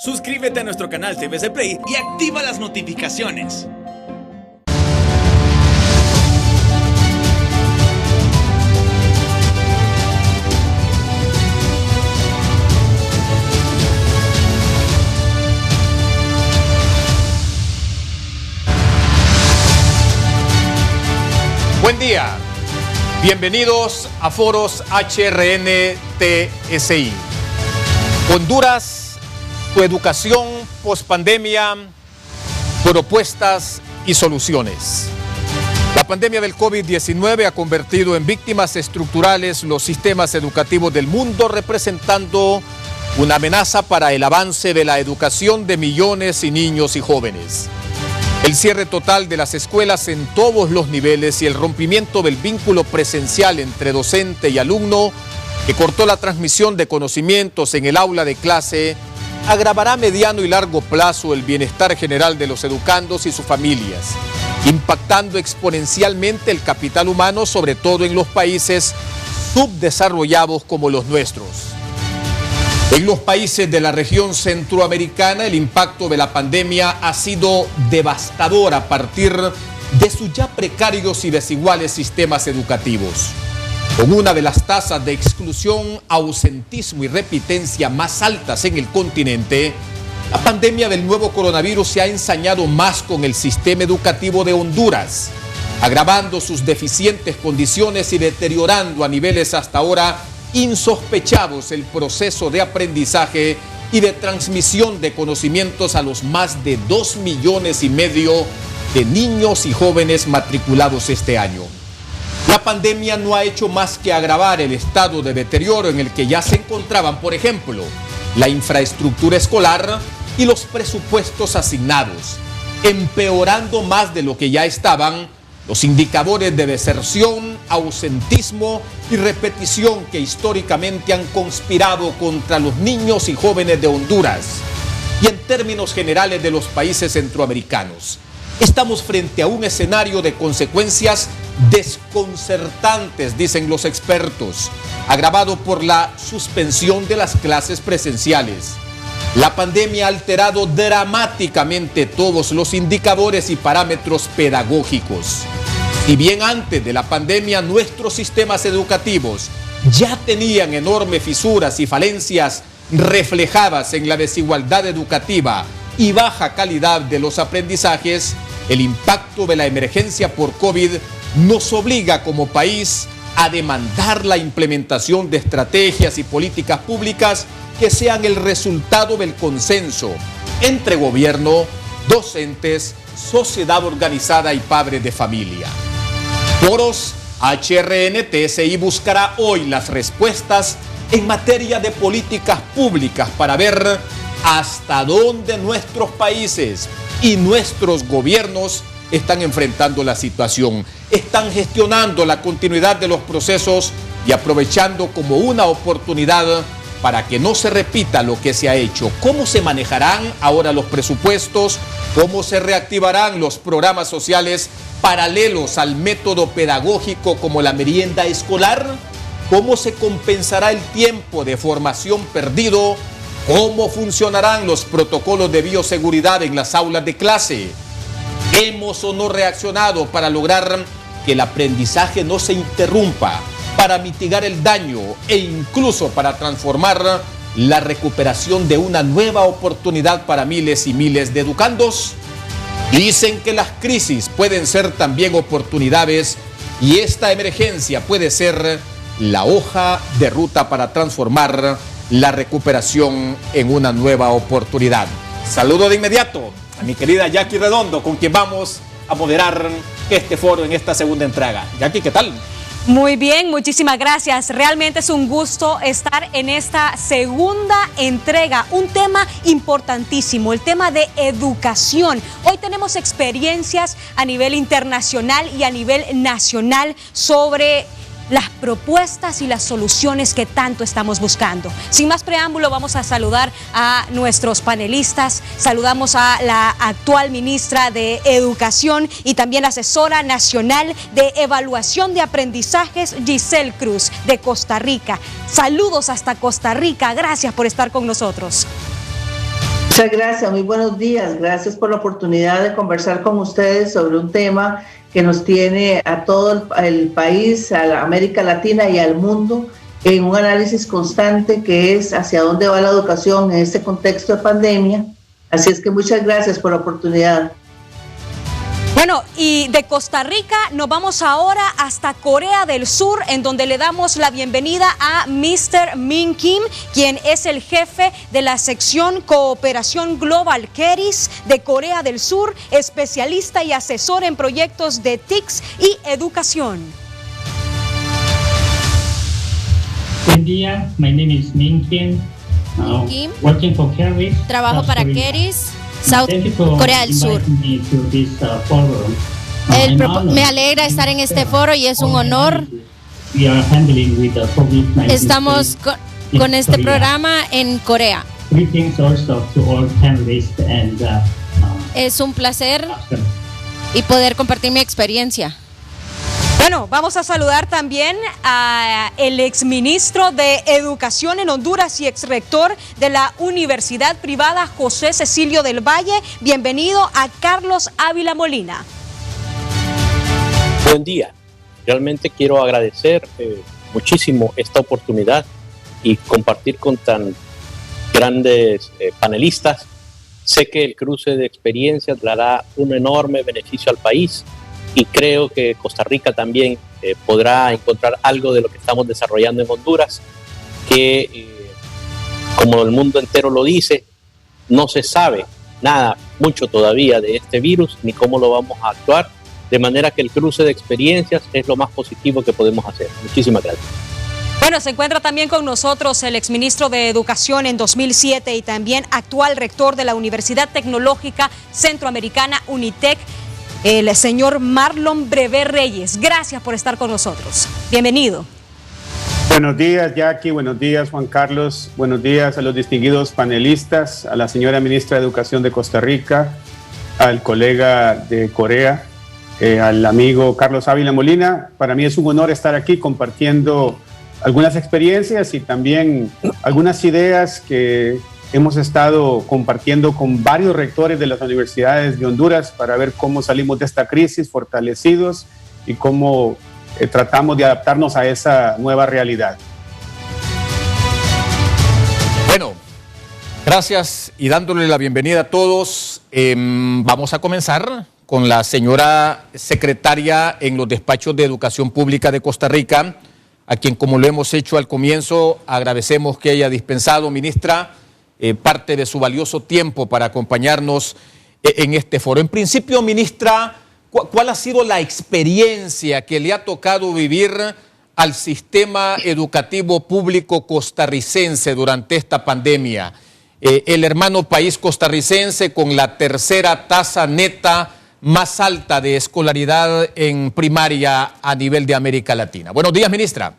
Suscríbete a nuestro canal TVC Play y activa las notificaciones. Buen día, bienvenidos a Foros HRN TSI. Honduras, tu educación pospandemia, propuestas y soluciones. La pandemia del COVID-19 ha convertido en víctimas estructurales los sistemas educativos del mundo, representando una amenaza para el avance de la educación de millones de niños y jóvenes. El cierre total de las escuelas en todos los niveles y el rompimiento del vínculo presencial entre docente y alumno, que cortó la transmisión de conocimientos en el aula de clase, agravará a mediano y largo plazo el bienestar general de los educandos y sus familias, impactando exponencialmente el capital humano, sobre todo en los países subdesarrollados como los nuestros. En los países de la región centroamericana, el impacto de la pandemia ha sido devastador a partir de sus ya precarios y desiguales sistemas educativos. Con una de las tasas de exclusión, ausentismo y repitencia más altas en el continente, la pandemia del nuevo coronavirus se ha ensañado más con el sistema educativo de Honduras, agravando sus deficientes condiciones y deteriorando a niveles hasta ahora insospechados el proceso de aprendizaje y de transmisión de conocimientos a los más de 2,5 millones de niños y jóvenes matriculados este año. La pandemia no ha hecho más que agravar el estado de deterioro en el que ya se encontraban, por ejemplo, la infraestructura escolar y los presupuestos asignados, empeorando más de lo que ya estaban los indicadores de deserción, ausentismo y repetición que históricamente han conspirado contra los niños y jóvenes de Honduras y en términos generales de los países centroamericanos. Estamos frente a un escenario de consecuencias desconcertantes, dicen los expertos, agravado por la suspensión de las clases presenciales. La pandemia ha alterado dramáticamente todos los indicadores y parámetros pedagógicos. Si bien antes de la pandemia nuestros sistemas educativos ya tenían enormes fisuras y falencias reflejadas en la desigualdad educativa y baja calidad de los aprendizajes, el impacto de la emergencia por COVID nos obliga como país a demandar la implementación de estrategias y políticas públicas que sean el resultado del consenso entre gobierno, docentes, sociedad organizada y padres de familia. Foros HRN TSI buscará hoy las respuestas en materia de políticas públicas para ver hasta dónde nuestros países y nuestros gobiernos están enfrentando la situación, están gestionando la continuidad de los procesos y aprovechando como una oportunidad para que no se repita lo que se ha hecho. ¿Cómo se manejarán ahora los presupuestos? ¿Cómo se reactivarán los programas sociales paralelos al método pedagógico como la merienda escolar? ¿Cómo se compensará el tiempo de formación perdido? ¿Cómo funcionarán los protocolos de bioseguridad en las aulas de clase? ¿Hemos o no reaccionado para lograr que el aprendizaje no se interrumpa, para mitigar el daño e incluso para transformar la recuperación de una nueva oportunidad para miles y miles de educandos? Dicen que las crisis pueden ser también oportunidades y esta emergencia puede ser la hoja de ruta para transformar la recuperación en una nueva oportunidad. Saludo de inmediato a mi querida Jackie Redondo, con quien vamos a moderar este foro en esta segunda entrega. Jackie, ¿qué tal? Muy bien, muchísimas gracias. Realmente es un gusto estar en esta segunda entrega. Un tema importantísimo, el tema de educación. Hoy tenemos experiencias a nivel internacional y a nivel nacional sobre las propuestas y las soluciones que tanto estamos buscando. Sin más preámbulo, vamos a saludar a nuestros panelistas. Saludamos a la actual ministra de Educación y también asesora nacional de evaluación de aprendizajes, Giselle Cruz, de Costa Rica. Saludos hasta Costa Rica. Gracias por estar con nosotros. Muchas gracias, muy buenos días. Gracias por la oportunidad de conversar con ustedes sobre un tema que nos tiene a todo el país, a la América Latina y al mundo en un análisis constante que es hacia dónde va la educación en este contexto de pandemia. Así es que muchas gracias por la oportunidad. Bueno, y de Costa Rica nos vamos ahora hasta Corea del Sur, en donde le damos la bienvenida a Mr. Min Kim, quien es el jefe de la sección Cooperación Global KERIS de Corea del Sur, especialista y asesor en proyectos de TICS y educación. Buen día, my name is Min Kim. Kim. Working for KERIS. Trabajo para KERIS, Corea del Sur. Me alegra estar en este foro y es un honor. Estamos con este programa en Corea. Es un placer y poder compartir mi experiencia. Bueno, vamos a saludar también al exministro de Educación en Honduras y exrector de la Universidad Privada José Cecilio del Valle. Bienvenido a Carlos Ávila Molina. Buen día. Realmente quiero agradecer muchísimo esta oportunidad y compartir con tan grandes panelistas. Sé que el cruce de experiencias dará un enorme beneficio al país. Y creo que Costa Rica también podrá encontrar algo de lo que estamos desarrollando en Honduras, que como el mundo entero lo dice, no se sabe nada, mucho todavía de este virus, ni cómo lo vamos a actuar, de manera que el cruce de experiencias es lo más positivo que podemos hacer. Muchísimas gracias. Bueno, se encuentra también con nosotros el exministro de Educación en 2007 y también actual rector de la Universidad Tecnológica Centroamericana, UNITEC, el señor Marlon Brevé Reyes. Gracias por estar con nosotros. Bienvenido. Buenos días, Jackie. Buenos días, Juan Carlos. Buenos días a los distinguidos panelistas, a la señora ministra de Educación de Costa Rica, al colega de Corea, al amigo Carlos Ávila Molina. Para mí es un honor estar aquí compartiendo algunas experiencias y también algunas ideas que hemos estado compartiendo con varios rectores de las universidades de Honduras para ver cómo salimos de esta crisis fortalecidos y cómo tratamos de adaptarnos a esa nueva realidad. Bueno, gracias y dándole la bienvenida a todos. Vamos a comenzar con la señora secretaria en los despachos de Educación Pública de Costa Rica, a quien, como lo hemos hecho al comienzo, agradecemos que haya dispensado, ministra, parte de su valioso tiempo para acompañarnos en este foro. En principio, ministra, ¿cuál ha sido la experiencia que le ha tocado vivir al sistema educativo público costarricense durante esta pandemia? El hermano país costarricense con la tercera tasa neta más alta de escolaridad en primaria a nivel de América Latina. Buenos días, ministra.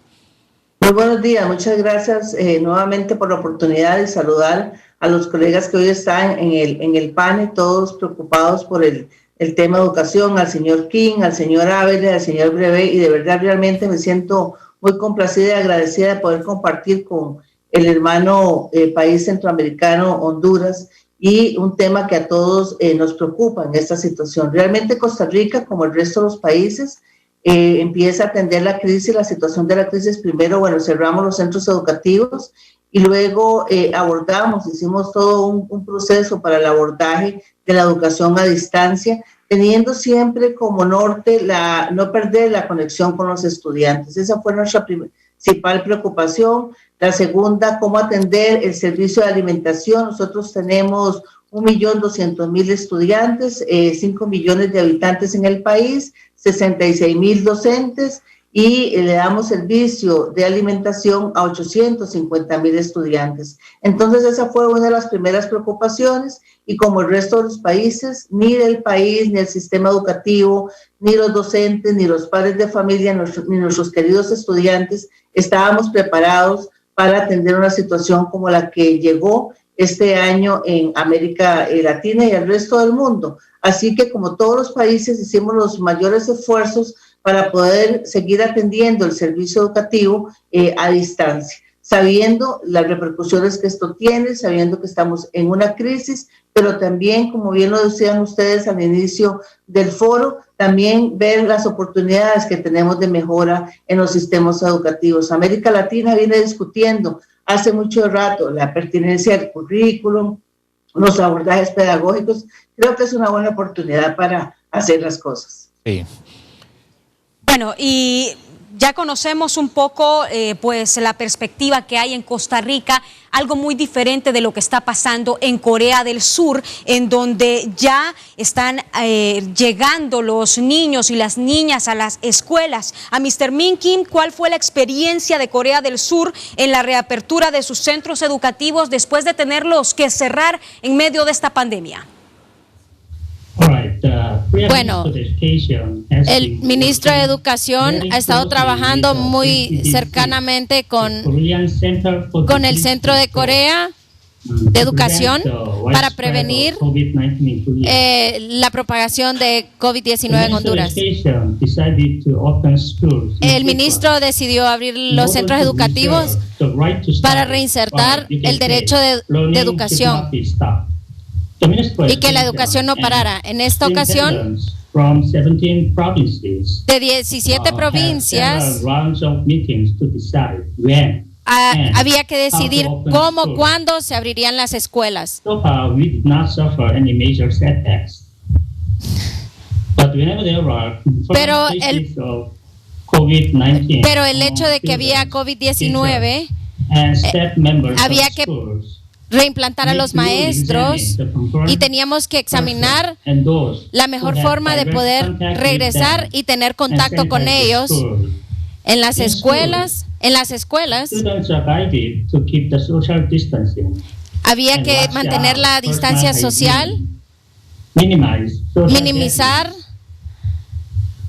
Muy buenos días, muchas gracias nuevamente por la oportunidad de saludar a los colegas que hoy están en el panel, todos preocupados por el tema de educación, al señor King, al señor Ávila, al señor Brevé, y de verdad realmente me siento muy complacida y agradecida de poder compartir con el hermano país centroamericano, Honduras, y un tema que a todos nos preocupa en esta situación. Realmente Costa Rica, como el resto de los países, empieza a atender la crisis, la situación de la crisis. Primero, bueno, cerramos los centros educativos y luego hicimos todo un proceso para el abordaje de la educación a distancia, teniendo siempre como norte no perder la conexión con los estudiantes. Esa fue nuestra principal preocupación. La segunda, cómo atender el servicio de alimentación. Nosotros tenemos 1.200.000 estudiantes, 5 millones de habitantes en el país, 66.000 docentes y le damos servicio de alimentación a 850.000 estudiantes. Entonces esa fue una de las primeras preocupaciones y como el resto de los países, ni del país, ni el sistema educativo, ni los docentes, ni los padres de familia, ni nuestros queridos estudiantes estábamos preparados para atender una situación como la que llegó este año en América Latina y el resto del mundo. Así que como todos los países hicimos los mayores esfuerzos para poder seguir atendiendo el servicio educativo a distancia. sabiendo las repercusiones que esto tiene, sabiendo que estamos en una crisis, pero también, como bien lo decían ustedes al inicio del foro, también ver las oportunidades que tenemos de mejora en los sistemas educativos. América Latina viene discutiendo hace mucho rato la pertinencia del currículum, los abordajes pedagógicos. Creo que es una buena oportunidad para hacer las cosas. Sí. Bueno, y ya conocemos un poco pues la perspectiva que hay en Costa Rica, algo muy diferente de lo que está pasando en Corea del Sur, en donde ya están llegando los niños y las niñas a las escuelas. A Mr. Min Kim, ¿cuál fue la experiencia de Corea del Sur en la reapertura de sus centros educativos después de tenerlos que cerrar en medio de esta pandemia? Bueno, el ministro de Educación ha estado trabajando muy cercanamente con el Centro de Corea de Educación para prevenir la propagación de COVID-19 en Honduras. El ministro decidió abrir los centros educativos para reinsertar el derecho de educación y que la educación no parara. En esta ocasión, de 17 provincias, había que decidir cómo, cuándo se abrirían las escuelas. Pero el hecho de que había COVID-19, había que reimplantar a los maestros y teníamos que examinar la mejor forma de poder regresar y tener contacto con ellos en las escuelas. Había que mantener la distancia social, minimizar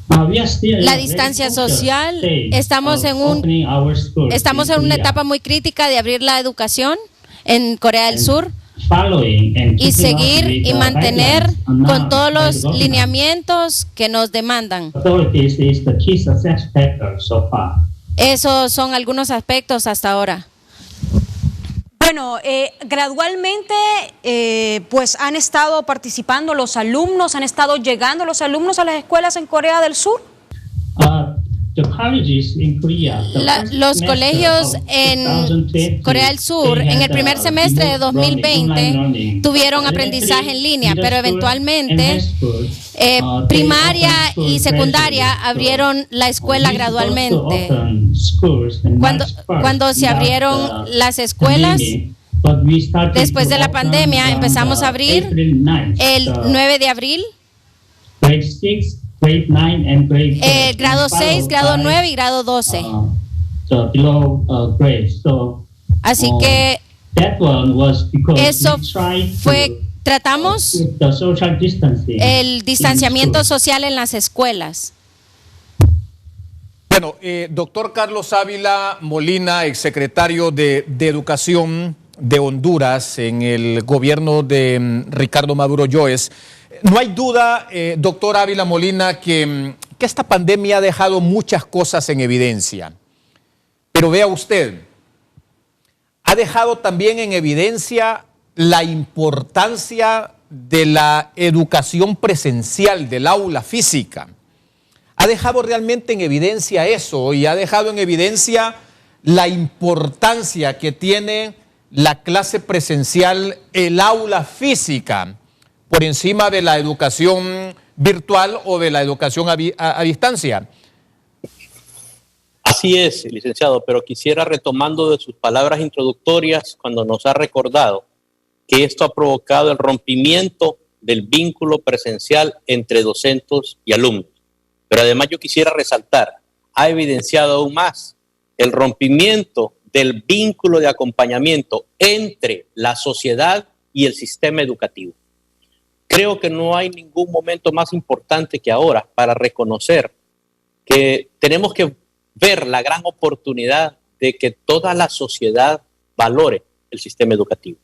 la distancia social. Estamos en una etapa muy crítica de abrir la educación en Corea del Sur y seguir y mantener con todos los lineamientos que nos demandan. Esos son algunos aspectos hasta ahora. Bueno, gradualmente pues han estado participando los alumnos, han estado llegando los alumnos a las escuelas en Corea del Sur. Los colegios en Corea del Sur en el primer semestre de 2020 tuvieron aprendizaje en línea, pero eventualmente primaria y secundaria abrieron la escuela gradualmente. Cuando se abrieron las escuelas, después de la pandemia, empezamos a abrir el 9 de abril. Grado 6, grado 9 y grado 12. Así que eso fue, tratamos el distanciamiento social en las escuelas. Bueno, doctor Carlos Ávila Molina, exsecretario de Educación de Honduras en el gobierno de Ricardo Maduro Lloes. No hay duda, doctor Ávila Molina, que esta pandemia ha dejado muchas cosas en evidencia. Pero vea usted, ha dejado también en evidencia la importancia de la educación presencial, del aula física. Ha dejado realmente en evidencia eso y ha dejado en evidencia la importancia que tiene la clase presencial, el aula física, por encima de la educación virtual o de la educación a distancia. Así es, licenciado, pero quisiera, retomando de sus palabras introductorias, cuando nos ha recordado que esto ha provocado el rompimiento del vínculo presencial entre docentes y alumnos. Pero además yo quisiera resaltar, ha evidenciado aún más el rompimiento del vínculo de acompañamiento entre la sociedad y el sistema educativo. Creo que no hay ningún momento más importante que ahora para reconocer que tenemos que ver la gran oportunidad de que toda la sociedad valore el sistema educativo.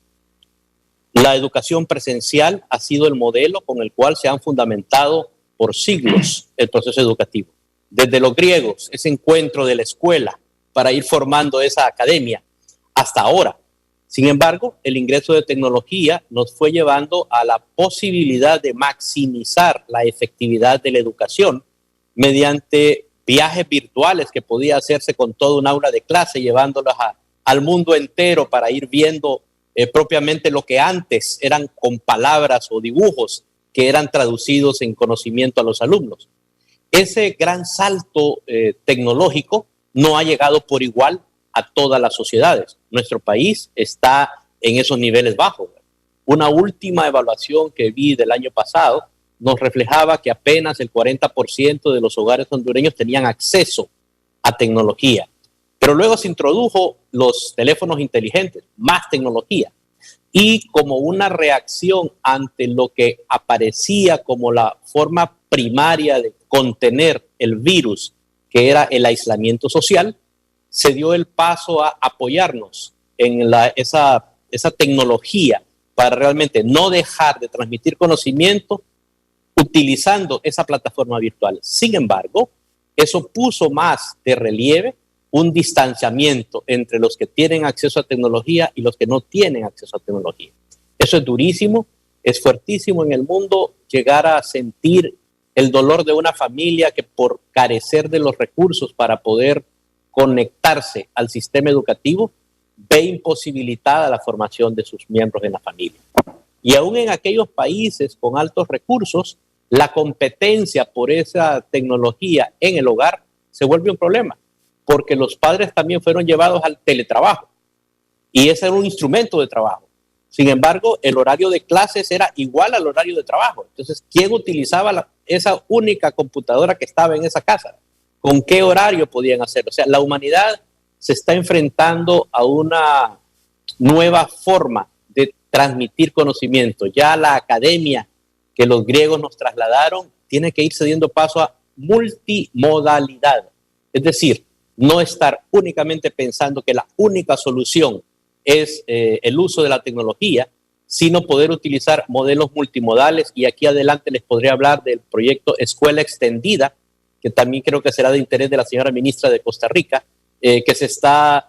La educación presencial ha sido el modelo con el cual se han fundamentado por siglos el proceso educativo. Desde los griegos, ese encuentro de la escuela para ir formando esa academia, hasta ahora. Sin embargo, el ingreso de tecnología nos fue llevando a la posibilidad de maximizar la efectividad de la educación mediante viajes virtuales que podía hacerse con todo un aula de clase, llevándolas al mundo entero para ir viendo propiamente lo que antes eran con palabras o dibujos que eran traducidos en conocimiento a los alumnos. Ese gran salto tecnológico no ha llegado por igual a todas las sociedades. Nuestro país está en esos niveles bajos. Una última evaluación que vi del año pasado nos reflejaba que apenas el 40% de los hogares hondureños tenían acceso a tecnología. Pero luego se introdujo los teléfonos inteligentes, más tecnología. Y como una reacción ante lo que aparecía como la forma primaria de contener el virus, que era el aislamiento social, se dio el paso a apoyarnos en esa tecnología para realmente no dejar de transmitir conocimiento utilizando esa plataforma virtual. Sin embargo, eso puso más de relieve un distanciamiento entre los que tienen acceso a tecnología y los que no tienen acceso a tecnología. Eso es durísimo, es fuertísimo en el mundo llegar a sentir el dolor de una familia que por carecer de los recursos para poder conectarse al sistema educativo, ve imposibilitada la formación de sus miembros en la familia. Y aún en aquellos países con altos recursos, la competencia por esa tecnología en el hogar se vuelve un problema, porque los padres también fueron llevados al teletrabajo y ese era un instrumento de trabajo. Sin embargo, el horario de clases era igual al horario de trabajo. Entonces, ¿quién utilizaba esa única computadora que estaba en esa casa? ¿Con qué horario podían hacerlo? O sea, la humanidad se está enfrentando a una nueva forma de transmitir conocimiento. Ya la academia que los griegos nos trasladaron tiene que ir cediendo paso a multimodalidad. Es decir, no estar únicamente pensando que la única solución es el uso de la tecnología, sino poder utilizar modelos multimodales. Y aquí adelante les podré hablar del proyecto Escuela Extendida, que también creo que será de interés de la señora ministra de Costa Rica, que se está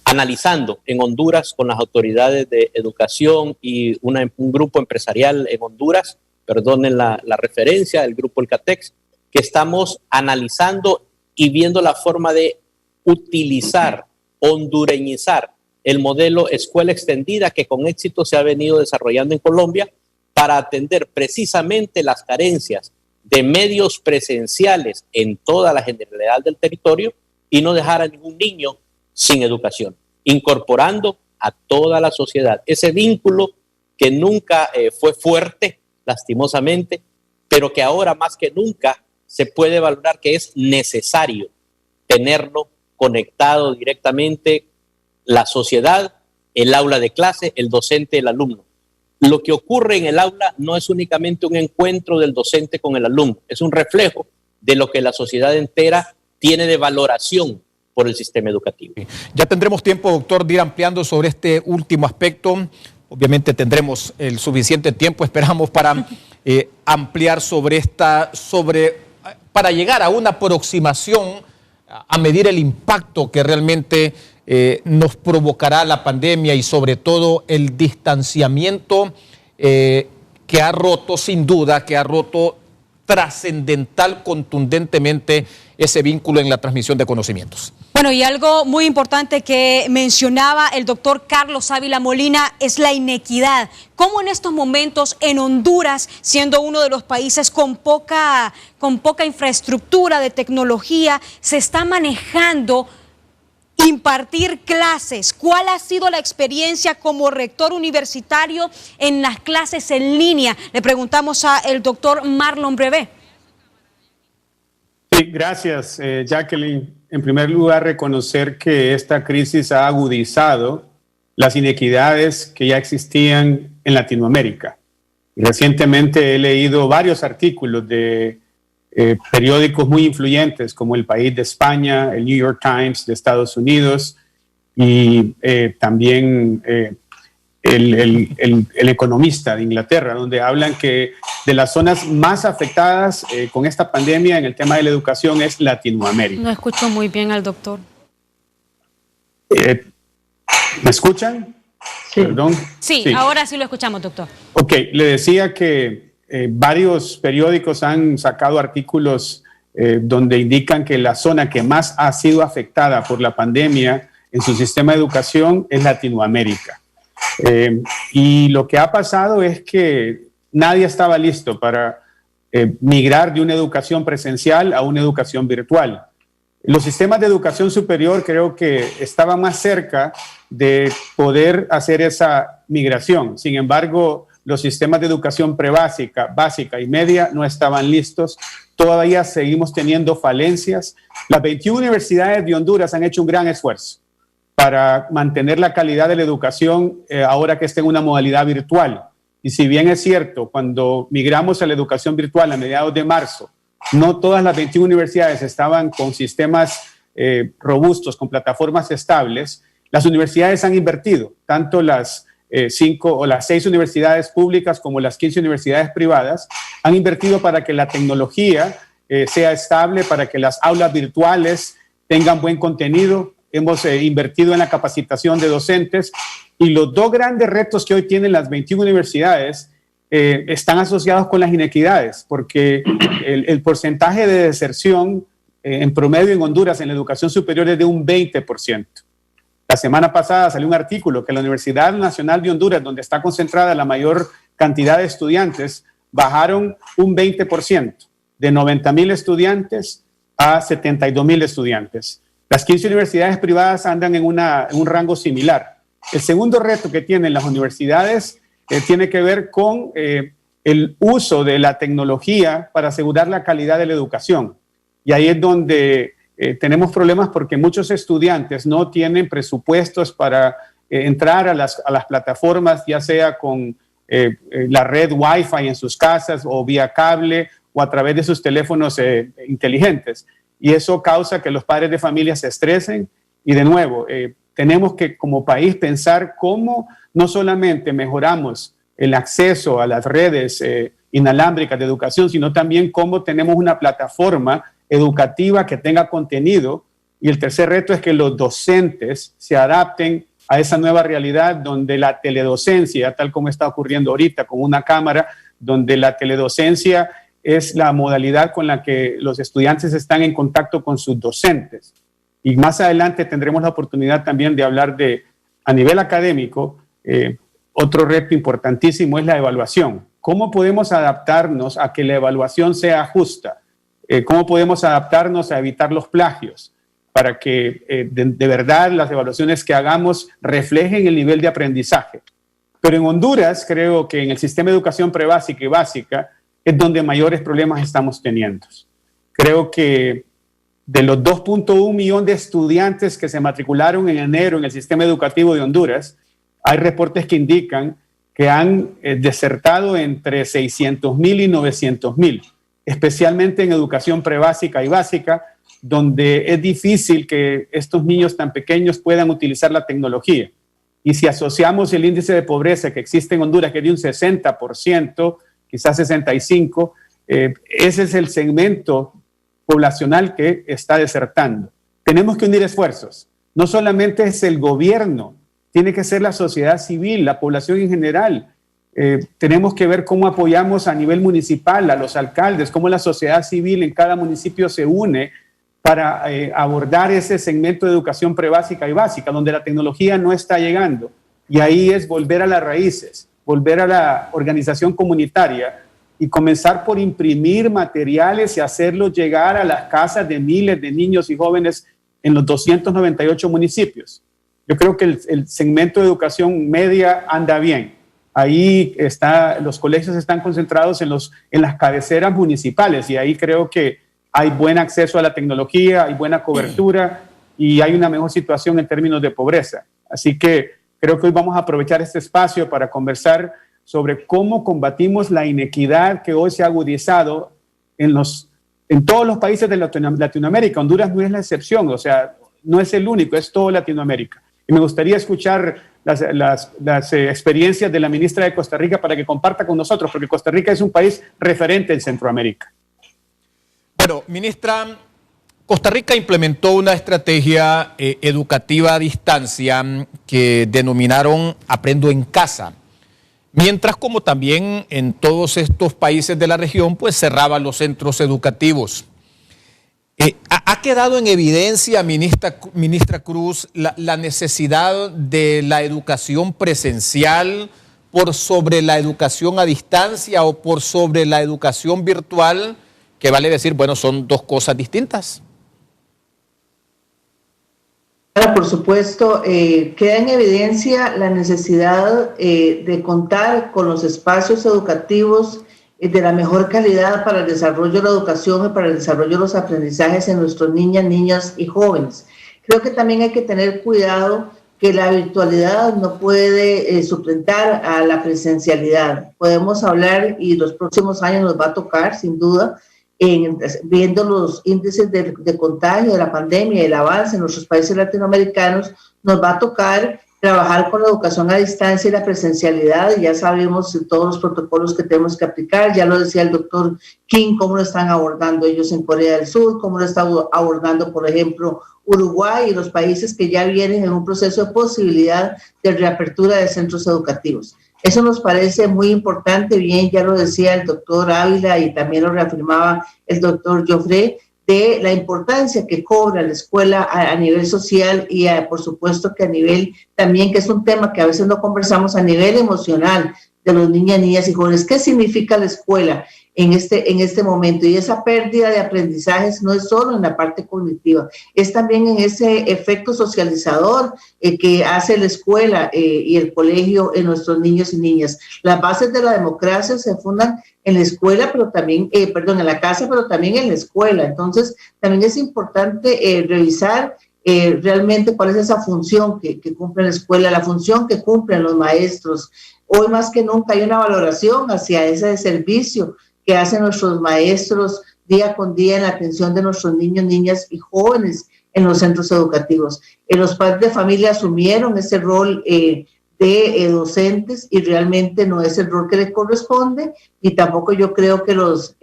analizando en Honduras con las autoridades de educación y un grupo empresarial en Honduras, perdonen la referencia, el grupo El Catex, que estamos analizando y viendo la forma de utilizar, hondureñizar el modelo Escuela Extendida que con éxito se ha venido desarrollando en Colombia para atender precisamente las carencias de medios presenciales en toda la generalidad del territorio y no dejar a ningún niño sin educación, incorporando a toda la sociedad. Ese vínculo que nunca fue fuerte, lastimosamente, pero que ahora más que nunca se puede valorar que es necesario tenerlo conectado directamente la sociedad, el aula de clase, el docente, el alumno. Lo que ocurre en el aula no es únicamente un encuentro del docente con el alumno, es un reflejo de lo que la sociedad entera tiene de valoración por el sistema educativo. Ya tendremos tiempo, doctor, de ir ampliando sobre este último aspecto. Obviamente tendremos el suficiente tiempo, esperamos, para ampliar para llegar a una aproximación a medir el impacto que realmente nos provocará la pandemia y sobre todo el distanciamiento que ha roto, sin duda, que ha roto trascendental, contundentemente ese vínculo en la transmisión de conocimientos. Bueno, y algo muy importante que mencionaba el doctor Carlos Ávila Molina es la inequidad. ¿Cómo en estos momentos en Honduras, siendo uno de los países con poca infraestructura de tecnología, se está manejando impartir clases? ¿Cuál ha sido la experiencia como rector universitario en las clases en línea? Le preguntamos al doctor Marlon Brevé. Sí, gracias, Jacqueline. En primer lugar, reconocer que esta crisis ha agudizado las inequidades que ya existían en Latinoamérica. Recientemente he leído varios artículos de periódicos muy influyentes como El País de España, el New York Times de Estados Unidos y también el Economista de Inglaterra, donde hablan que de las zonas más afectadas con esta pandemia en el tema de la educación es Latinoamérica. No escucho muy bien al doctor. ¿Me escuchan? Sí. Perdón. Sí, ahora sí lo escuchamos, doctor. Ok, le decía que varios periódicos han sacado artículos donde indican que la zona que más ha sido afectada por la pandemia en su sistema de educación es Latinoamérica. Y lo que ha pasado es que nadie estaba listo para migrar de una educación presencial a una educación virtual. Los sistemas de educación superior creo que estaban más cerca de poder hacer esa migración. Sin embargo, los sistemas de educación prebásica, básica y media no estaban listos. Todavía seguimos teniendo falencias. Las 21 universidades de Honduras han hecho un gran esfuerzo para mantener la calidad de la educación ahora que está en una modalidad virtual. Y si bien es cierto, cuando migramos a la educación virtual a mediados de marzo, no todas las 21 universidades estaban con sistemas robustos, con plataformas estables, las universidades han invertido, tanto las 5 o las 6 universidades públicas como las 15 universidades privadas, han invertido para que la tecnología sea estable, para que las aulas virtuales tengan buen contenido. Hemos invertido en la capacitación de docentes y los dos grandes retos que hoy tienen las 21 universidades están asociados con las inequidades, porque el porcentaje de deserción en promedio en Honduras en la educación superior es de un 20%. La semana pasada salió un artículo que la Universidad Nacional de Honduras, donde está concentrada la mayor cantidad de estudiantes, bajaron un 20%, de 90,000 estudiantes a 72,000 estudiantes. Las 15 universidades privadas andan en un rango similar. El segundo reto que tienen las universidades tiene que ver con el uso de la tecnología para asegurar la calidad de la educación. Y ahí es donde tenemos problemas porque muchos estudiantes no tienen presupuestos para entrar a las plataformas, ya sea con la red Wi-Fi en sus casas o vía cable o a través de sus teléfonos inteligentes. Y eso causa que los padres de familia se estresen y de nuevo tenemos que como país pensar cómo no solamente mejoramos el acceso a las redes inalámbricas de educación, sino también cómo tenemos una plataforma educativa que tenga contenido. Y el tercer reto es que los docentes se adapten a esa nueva realidad donde la teledocencia, tal como está ocurriendo ahorita con una cámara, donde la teledocencia es la modalidad con la que los estudiantes están en contacto con sus docentes. Y más adelante tendremos la oportunidad también de hablar de, a nivel académico, otro reto importantísimo es la evaluación. ¿Cómo podemos adaptarnos a que la evaluación sea justa? ¿Cómo podemos adaptarnos a evitar los plagios? Para que de verdad las evaluaciones que hagamos reflejen el nivel de aprendizaje. Pero en Honduras creo que en el sistema de educación prebásica y básica es donde mayores problemas estamos teniendo. Creo que de los 2.1 millones de estudiantes que se matricularon en enero en el sistema educativo de Honduras, hay reportes que indican que han desertado entre 600,000 y 900,000, especialmente en educación prebásica y básica, donde es difícil que estos niños tan pequeños puedan utilizar la tecnología. Y si asociamos el índice de pobreza que existe en Honduras, que es de un 60%, quizás 65%, ese es el segmento poblacional que está desertando. Tenemos que unir esfuerzos. No solamente es el gobierno, tiene que ser la sociedad civil, la población en general. Tenemos que ver cómo apoyamos a nivel municipal a los alcaldes, cómo la sociedad civil en cada municipio se une para abordar ese segmento de educación prebásica y básica, donde la tecnología no está llegando. Y ahí es volver a las raíces, volver a la organización comunitaria y comenzar por imprimir materiales y hacerlos llegar a las casas de miles de niños y jóvenes en los 298 municipios. Yo creo que el segmento de educación media anda bien. Ahí los colegios están concentrados en las cabeceras municipales y ahí creo que hay buen acceso a la tecnología, hay buena cobertura y hay una mejor situación en términos de pobreza. Así que creo que hoy vamos a aprovechar este espacio para conversar sobre cómo combatimos la inequidad que hoy se ha agudizado en todos los países de Latinoamérica. Honduras no es la excepción, o sea, no es el único, es todo Latinoamérica. Y me gustaría escuchar las experiencias de la ministra de Costa Rica para que comparta con nosotros, porque Costa Rica es un país referente en Centroamérica. Bueno, ministra, Costa Rica implementó una estrategia educativa a distancia que denominaron Aprendo en Casa, mientras como también en todos estos países de la región pues cerraban los centros educativos. ¿Ha quedado en evidencia, ministra Cruz, la necesidad de la educación presencial por sobre la educación a distancia o por sobre la educación virtual, que vale decir, bueno, son dos cosas distintas? Por supuesto, queda en evidencia la necesidad de contar con los espacios educativos de la mejor calidad para el desarrollo de la educación y para el desarrollo de los aprendizajes en nuestros niñas, niñas y jóvenes. Creo que también hay que tener cuidado que la virtualidad no puede suplantar a la presencialidad. Podemos hablar, y los próximos años nos va a tocar, sin duda, viendo los índices de contagio de la pandemia y el avance en nuestros países latinoamericanos, nos va a tocar trabajar con la educación a distancia y la presencialidad. Ya sabemos todos los protocolos que tenemos que aplicar, ya lo decía el doctor King, cómo lo están abordando ellos en Corea del Sur, cómo lo está abordando, por ejemplo, Uruguay y los países que ya vienen en un proceso de posibilidad de reapertura de centros educativos. Eso nos parece muy importante, bien, ya lo decía el doctor Ávila y también lo reafirmaba el doctor Joffre, de la importancia que cobra la escuela a nivel social y por supuesto que a nivel también, que es un tema que a veces no conversamos, a nivel emocional de los niños, niñas y jóvenes. ¿Qué significa la escuela en este momento? Y esa pérdida de aprendizajes no es solo en la parte cognitiva, es también en ese efecto socializador que hace la escuela y el colegio en nuestros niños y niñas. Las bases de la democracia se fundan en la escuela, pero también, en la casa, pero también en la escuela. Entonces, también es importante revisar realmente cuál es esa función que cumple la escuela, la función que cumplen los maestros. Hoy más que nunca hay una valoración hacia ese servicio que hacen nuestros maestros día con día en la atención de nuestros niños, niñas y jóvenes en los centros educativos. Los padres de familia asumieron ese rol de docentes y realmente no es el rol que les corresponde, y tampoco yo creo que los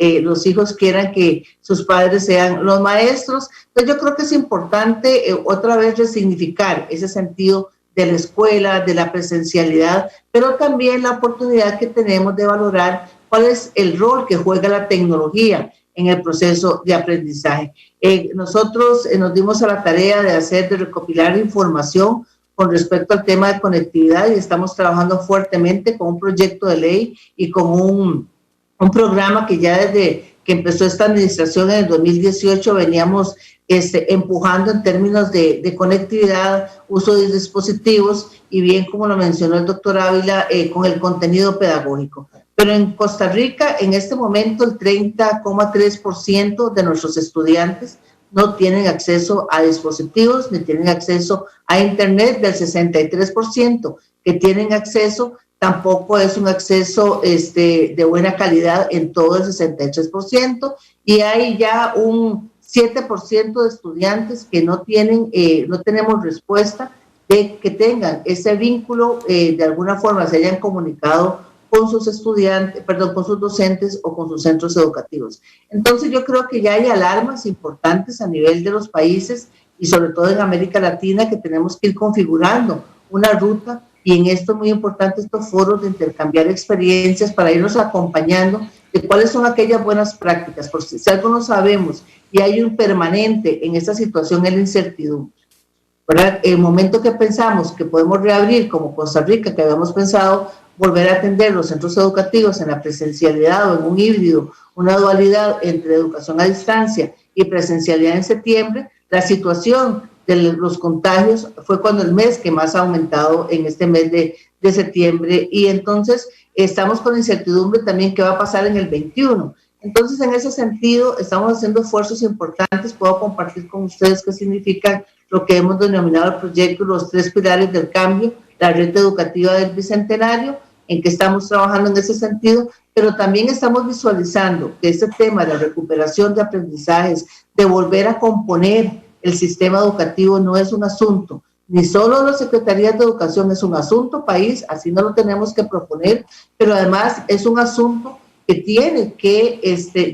hijos quieran que sus padres sean los maestros. Entonces yo creo que es importante otra vez resignificar ese sentido de la escuela, de la presencialidad, pero también la oportunidad que tenemos de valorar cuál es el rol que juega la tecnología en el proceso de aprendizaje. Nosotros nos dimos a la tarea de recopilar información con respecto al tema de conectividad y estamos trabajando fuertemente con un proyecto de ley y con un programa que ya desde que empezó esta administración en el 2018 veníamos empujando en términos de conectividad, uso de dispositivos y bien como lo mencionó el doctor Ávila, con el contenido pedagógico. Pero en Costa Rica, en este momento, el 30,3% de nuestros estudiantes no tienen acceso a dispositivos, ni tienen acceso a Internet. Del 63% que tienen acceso, tampoco es un acceso de buena calidad en todo el 63%, y hay ya un 7% de estudiantes que no tenemos respuesta de que tengan ese vínculo, de alguna forma se hayan comunicado con sus estudiantes, con sus docentes o con sus centros educativos. Entonces yo creo que ya hay alarmas importantes a nivel de los países y sobre todo en América Latina, que tenemos que ir configurando una ruta, y en esto es muy importante estos foros de intercambiar experiencias para irnos acompañando de cuáles son aquellas buenas prácticas, porque si algo no sabemos y hay un permanente en esta situación es la incertidumbre, ¿verdad? El momento que pensamos que podemos reabrir como Costa Rica, que habíamos pensado volver a atender los centros educativos en la presencialidad o en un híbrido, una dualidad entre educación a distancia y presencialidad en septiembre, la situación de los contagios fue cuando el mes que más ha aumentado en este mes de septiembre, y entonces estamos con incertidumbre también qué va a pasar en el 21. Entonces, en ese sentido, estamos haciendo esfuerzos importantes. Puedo compartir con ustedes qué significa lo que hemos denominado el proyecto Los 3 Pilares del Cambio, la red educativa del Bicentenario, en que estamos trabajando en ese sentido, pero también estamos visualizando que este tema de la recuperación de aprendizajes, de volver a componer el sistema educativo, no es un asunto ni solo de las secretarías de educación, es un asunto país, así no lo tenemos que proponer, pero además es un asunto que tiene que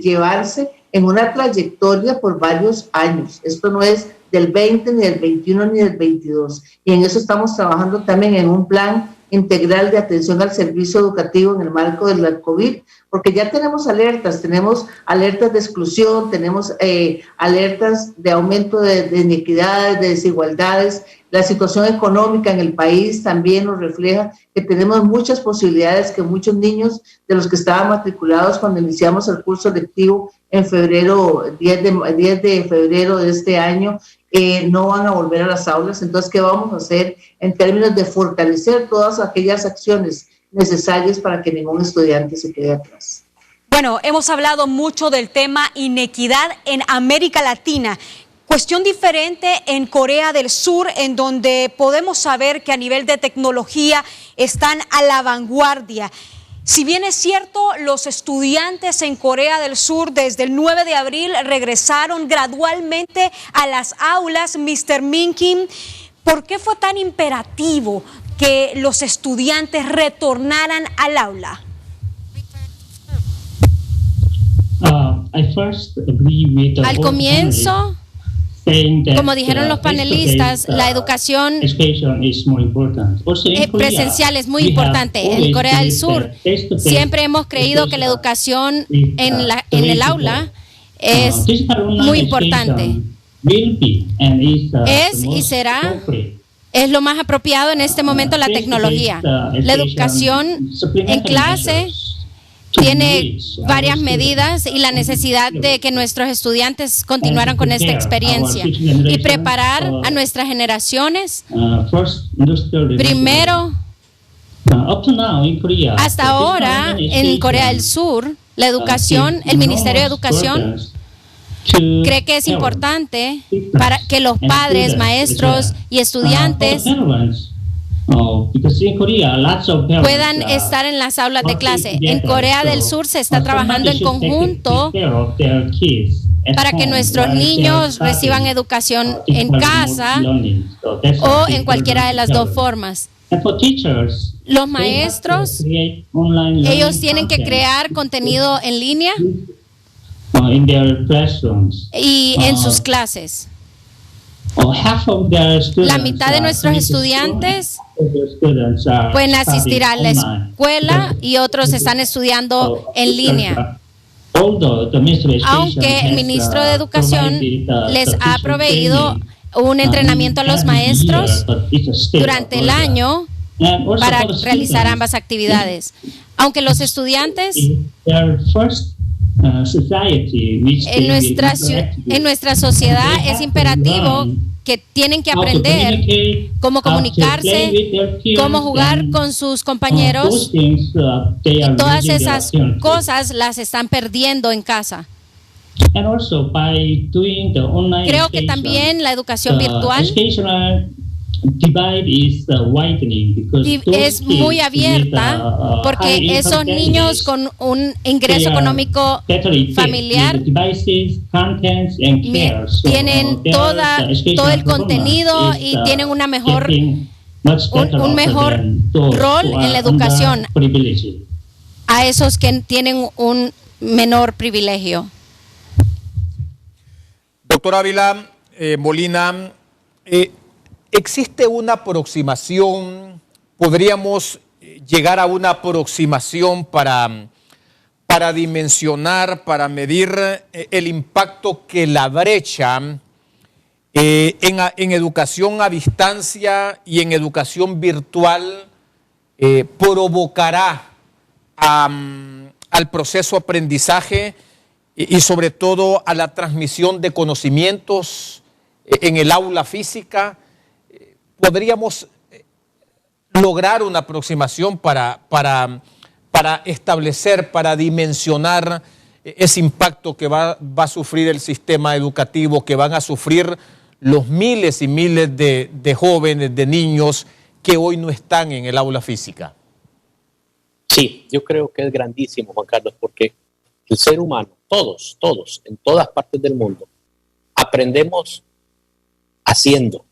llevarse en una trayectoria por varios años. Esto no es del 20, ni del 21, ni del 22. Y en eso estamos trabajando también en un plan integral de atención al servicio educativo en el marco de la COVID, porque ya tenemos alertas de exclusión, tenemos alertas de aumento de inequidades, de desigualdades. La situación económica en el país también nos refleja que tenemos muchas posibilidades, que muchos niños de los que estaban matriculados cuando iniciamos el curso lectivo en febrero, 10 de febrero de este año, no van a volver a las aulas. Entonces, ¿qué vamos a hacer en términos de fortalecer todas aquellas acciones necesarias para que ningún estudiante se quede atrás? Bueno, hemos hablado mucho del tema inequidad en América Latina. Cuestión diferente en Corea del Sur, en donde podemos saber que a nivel de tecnología están a la vanguardia. Si bien es cierto, los estudiantes en Corea del Sur desde el 9 de abril regresaron gradualmente a las aulas, Mr. Min Kim, ¿por qué fue tan imperativo que los estudiantes retornaran al aula? Al comienzo, como dijeron los panelistas, la educación presencial es muy importante. En Corea del Sur siempre hemos creído que la educación en el aula es muy importante. Es y será, es lo más apropiado en este momento la tecnología. La educación en clase tiene varias medidas y la necesidad de que nuestros estudiantes continuaran con esta experiencia y preparar a nuestras generaciones. Primero, hasta ahora en Corea del Sur, la educación, el Ministerio de Educación cree que es importante para que los padres, maestros y estudiantes puedan estar en las aulas de clase. En Corea del Sur se está trabajando en conjunto para que nuestros niños reciban educación en casa o en cualquiera de las dos formas. Los maestros, ellos tienen que crear contenido en línea y en sus clases. La mitad de nuestros estudiantes pueden asistir a la escuela y otros están estudiando en línea. Aunque el ministro de Educación les ha proveído un entrenamiento a los maestros durante el año para realizar ambas actividades. Aunque los estudiantes en nuestra sociedad es imperativo que tienen que aprender cómo comunicarse, cómo jugar con sus compañeros, y todas esas cosas las están perdiendo en casa. Creo que también la educación virtual es muy abierta porque esos niños con un ingreso económico familiar tienen todo el contenido y tienen un mejor rol en la educación a esos que tienen un menor privilegio. Doctor Ávila, Molina, ¿existe una aproximación, podríamos llegar a una aproximación para dimensionar, para medir el impacto que la brecha en educación a distancia y en educación virtual provocará al proceso de aprendizaje y sobre todo a la transmisión de conocimientos en el aula física? ¿Podríamos lograr una aproximación para establecer, para dimensionar ese impacto que va a sufrir el sistema educativo, que van a sufrir los miles y miles de jóvenes, de niños que hoy no están en el aula física? Sí, yo creo que es grandísimo, Juan Carlos, porque el ser humano, todos, en todas partes del mundo, aprendemos haciendo,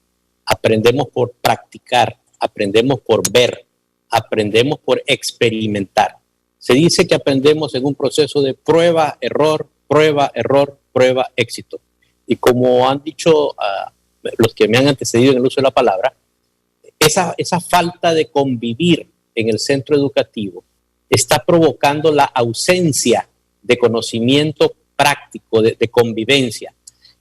aprendemos por practicar, aprendemos por ver, aprendemos por experimentar. Se dice que aprendemos en un proceso de prueba, error, prueba, error, prueba, éxito. Y como han dicho los que me han antecedido en el uso de la palabra, esa falta de convivir en el centro educativo está provocando la ausencia de conocimiento práctico, de convivencia.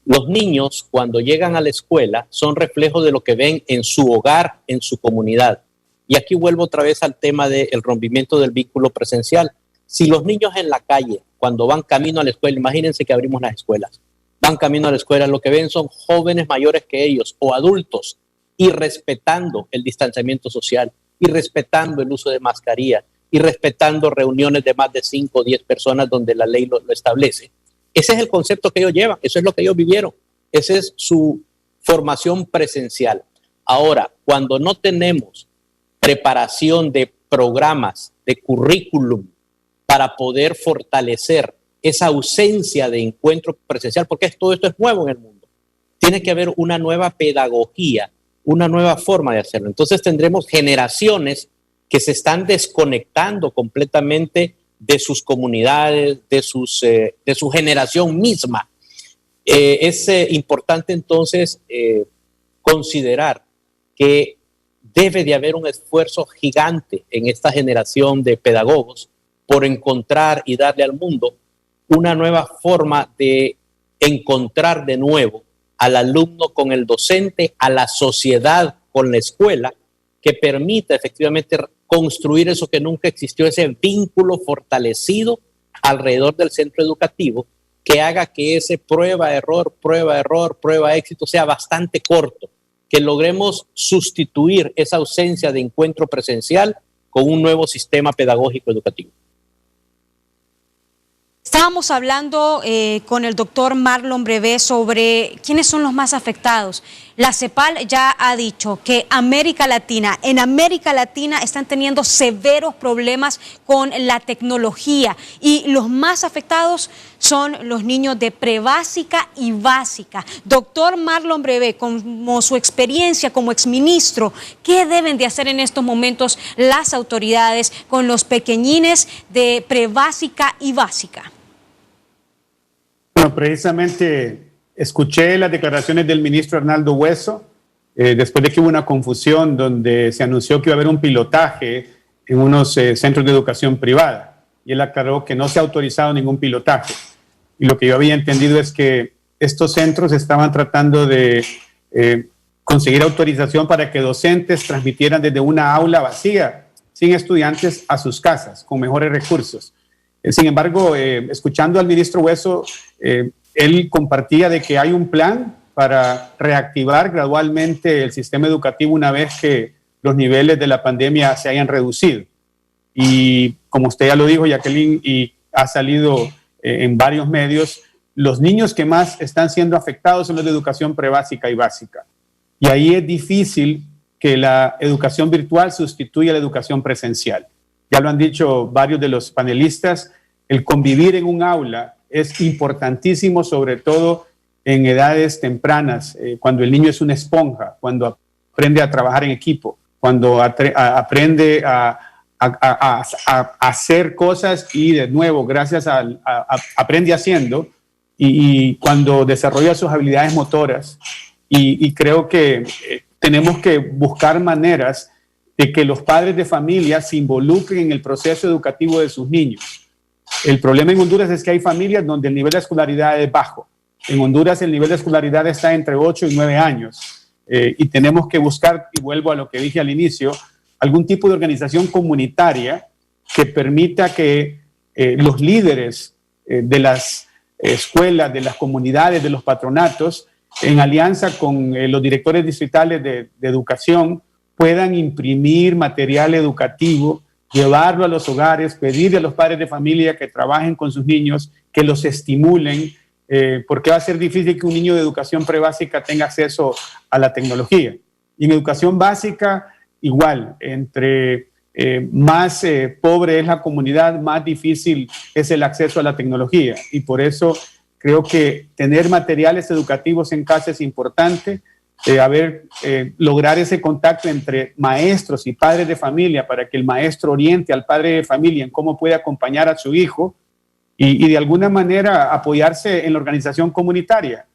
Los niños, cuando llegan a la escuela, son reflejo de lo que ven en su hogar, en su comunidad. Y aquí vuelvo otra vez al tema del rompimiento del vínculo presencial. Si los niños en la calle, cuando van camino a la escuela, imagínense que abrimos las escuelas, van camino a la escuela, lo que ven son jóvenes mayores que ellos o adultos, y respetando el distanciamiento social, y respetando el uso de mascarilla, y respetando reuniones de más de 5 o 10 personas donde la ley lo establece. Ese es el concepto que ellos llevan, eso es lo que ellos vivieron, esa es su formación presencial. Ahora, cuando no tenemos preparación de programas, de currículum, para poder fortalecer esa ausencia de encuentro presencial, porque todo esto es nuevo en el mundo, tiene que haber una nueva pedagogía, una nueva forma de hacerlo. Entonces tendremos generaciones que se están desconectando completamente de sus comunidades, de su generación misma. Es importante entonces considerar que debe de haber un esfuerzo gigante en esta generación de pedagogos por encontrar y darle al mundo una nueva forma de encontrar de nuevo al alumno con el docente, a la sociedad con la escuela, que permita efectivamente construir eso que nunca existió, ese vínculo fortalecido alrededor del centro educativo, que haga que ese prueba, error, prueba, éxito sea bastante corto, que logremos sustituir esa ausencia de encuentro presencial con un nuevo sistema pedagógico educativo. Estábamos hablando con el doctor Marlon Brevé sobre quiénes son los más afectados. La CEPAL ya ha dicho que en América Latina están teniendo severos problemas con la tecnología y los más afectados son los niños de prebásica y básica. Doctor Marlon Brevé, como su experiencia como exministro, ¿qué deben de hacer en estos momentos las autoridades con los pequeñines de prebásica y básica? Bueno, precisamente escuché las declaraciones del ministro Arnaldo Hueso después de que hubo una confusión donde se anunció que iba a haber un pilotaje en unos centros de educación privada, y él aclaró que no se ha autorizado ningún pilotaje. Y lo que yo había entendido es que estos centros estaban tratando de conseguir autorización para que docentes transmitieran desde una aula vacía, sin estudiantes, a sus casas, con mejores recursos. Sin embargo, escuchando al ministro Hueso, él compartía de que hay un plan para reactivar gradualmente el sistema educativo una vez que los niveles de la pandemia se hayan reducido. Y como usted ya lo dijo, Jacqueline, y ha salido en varios medios, los niños que más están siendo afectados son los de educación prebásica y básica. Y ahí es difícil que la educación virtual sustituya la educación presencial. Ya lo han dicho varios de los panelistas, el convivir en un aula es importantísimo, sobre todo en edades tempranas, cuando el niño es una esponja, cuando aprende a trabajar en equipo, cuando aprende a hacer cosas y de nuevo, gracias aprende haciendo y cuando desarrolla sus habilidades motoras. Y creo que tenemos que buscar maneras de que los padres de familia se involucren en el proceso educativo de sus niños. El problema en Honduras es que hay familias donde el nivel de escolaridad es bajo. En Honduras el nivel de escolaridad está entre 8 y 9 años. Y tenemos que buscar, y vuelvo a lo que dije al inicio, algún tipo de organización comunitaria que permita que los líderes de las escuelas, de las comunidades, de los patronatos, en alianza con los directores distritales de educación, puedan imprimir material educativo, llevarlo a los hogares, pedirle a los padres de familia que trabajen con sus niños, que los estimulen, porque va a ser difícil que un niño de educación prebásica tenga acceso a la tecnología. Y en educación básica, igual, entre más pobre es la comunidad, más difícil es el acceso a la tecnología. Y por eso creo que tener materiales educativos en casa es importante, lograr ese contacto entre maestros y padres de familia para que el maestro oriente al padre de familia en cómo puede acompañar a su hijo y de alguna manera apoyarse en la organización comunitaria.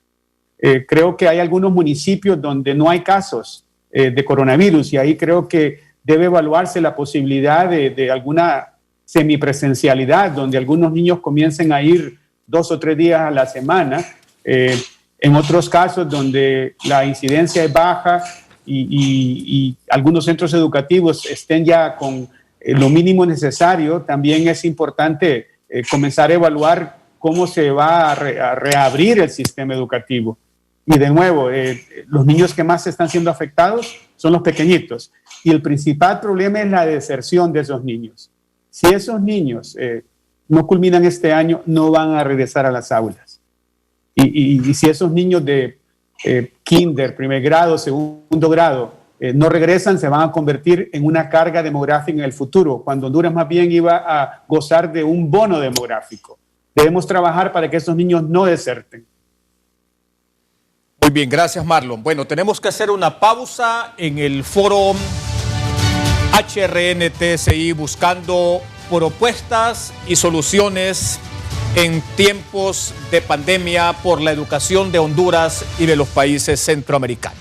Creo que hay algunos municipios donde no hay casos de coronavirus y ahí creo que debe evaluarse la posibilidad de alguna semipresencialidad, donde algunos niños comiencen a ir 2 o 3 días a la semana. En otros casos donde la incidencia es baja y algunos centros educativos estén ya con lo mínimo necesario, también es importante comenzar a evaluar cómo se va a reabrir el sistema educativo. Y de nuevo, los niños que más están siendo afectados son los pequeñitos. Y el principal problema es la deserción de esos niños. Si esos niños no culminan este año, no van a regresar a las aulas. Y si esos niños de kinder, primer grado, segundo grado, no regresan, se van a convertir en una carga demográfica en el futuro, cuando Honduras más bien iba a gozar de un bono demográfico. Debemos trabajar para que esos niños no deserten. Muy bien, gracias Marlon. Bueno, tenemos que hacer una pausa en el foro HRN-TSI buscando propuestas y soluciones en tiempos de pandemia por la educación de Honduras y de los países centroamericanos.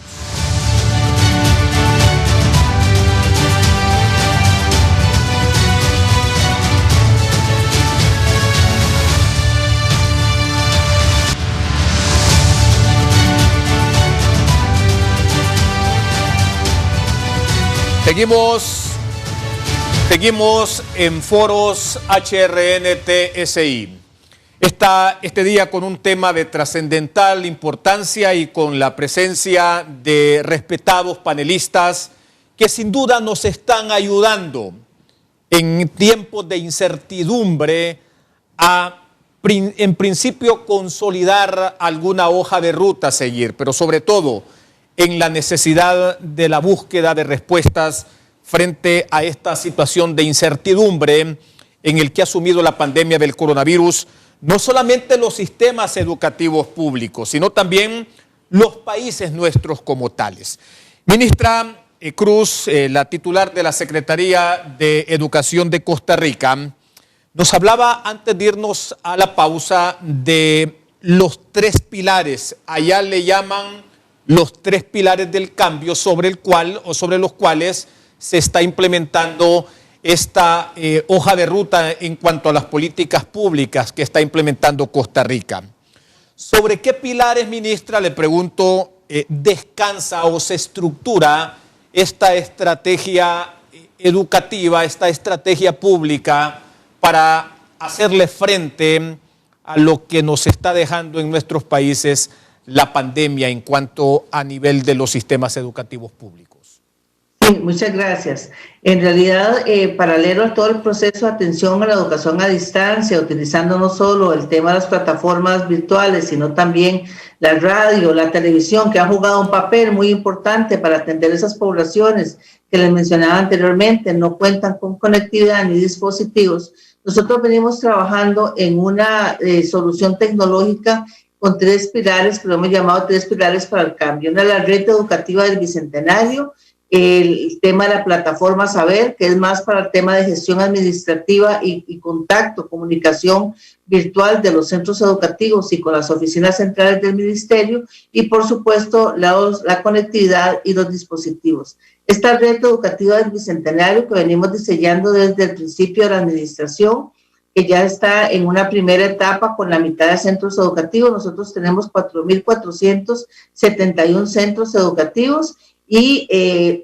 Seguimos en foros HRN-TSI. Este día con un tema de trascendental importancia y con la presencia de respetados panelistas que sin duda nos están ayudando en tiempos de incertidumbre a, en principio, consolidar alguna hoja de ruta a seguir, pero sobre todo en la necesidad de la búsqueda de respuestas frente a esta situación de incertidumbre en el que ha sumido la pandemia del coronavirus, no solamente los sistemas educativos públicos, sino también los países nuestros como tales. Ministra Cruz, la titular de la Secretaría de Educación de Costa Rica, nos hablaba antes de irnos a la pausa de los 3 pilares. Allá le llaman los 3 pilares del cambio sobre los cuales se está implementando esta hoja de ruta en cuanto a las políticas públicas que está implementando Costa Rica. ¿Sobre qué pilares, ministra, le pregunto, descansa o se estructura esta estrategia educativa, esta estrategia pública para hacerle frente a lo que nos está dejando en nuestros países la pandemia en cuanto a nivel de los sistemas educativos públicos? Sí, muchas gracias. En realidad, paralelo a todo el proceso de atención a la educación a distancia, utilizando no solo el tema de las plataformas virtuales, sino también la radio, la televisión, que han jugado un papel muy importante para atender esas poblaciones que les mencionaba anteriormente, no cuentan con conectividad ni dispositivos. Nosotros venimos trabajando en una solución tecnológica con 3 pilares, que lo hemos llamado 3 pilares para el cambio. Una es la red educativa del Bicentenario, el tema de la plataforma Saber, que es más para el tema de gestión administrativa y contacto, comunicación virtual de los centros educativos y con las oficinas centrales del ministerio, y por supuesto la conectividad y los dispositivos. Esta red educativa del Bicentenario que venimos diseñando desde el principio de la administración, que ya está en una primera etapa con la mitad de centros educativos. Nosotros tenemos 4.471 centros educativos y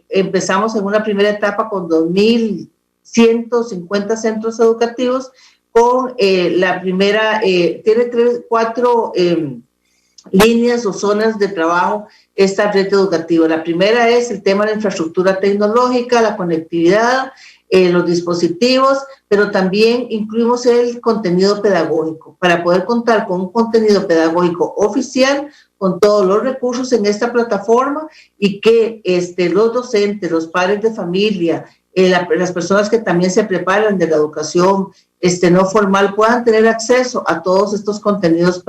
empezamos en una primera etapa con 2.150 centros educativos con la primera, tiene 4 líneas o zonas de trabajo esta red educativa. La primera es el tema de la infraestructura tecnológica, la conectividad, los dispositivos, pero también incluimos el contenido pedagógico para poder contar con un contenido pedagógico oficial con todos los recursos en esta plataforma y que los docentes, los padres de familia, las personas que también se preparan de la educación no formal puedan tener acceso a todos estos contenidos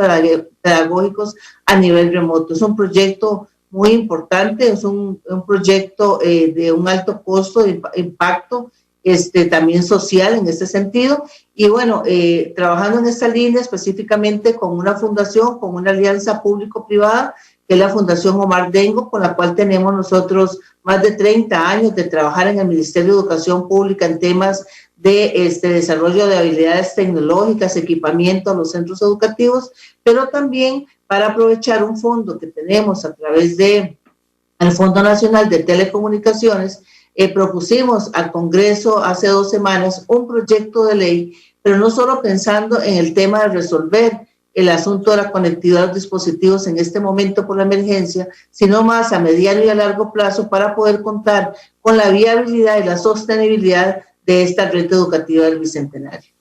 pedagógicos a nivel remoto. Es un proyecto muy importante, es un proyecto de un alto costo de impacto también social en este sentido. Y bueno, trabajando en esta línea específicamente con una fundación, con una alianza público-privada, que es la Fundación Omar Dengo, con la cual tenemos nosotros más de 30 años de trabajar en el Ministerio de Educación Pública en temas de desarrollo de habilidades tecnológicas, equipamiento a los centros educativos, pero también para aprovechar un fondo que tenemos a través del Fondo Nacional de Telecomunicaciones. Propusimos al Congreso hace 2 semanas un proyecto de ley, pero no solo pensando en el tema de resolver el asunto de la conectividad de los dispositivos en este momento por la emergencia, sino más a mediano y a largo plazo para poder contar con la viabilidad y la sostenibilidad de esta red educativa del Bicentenario.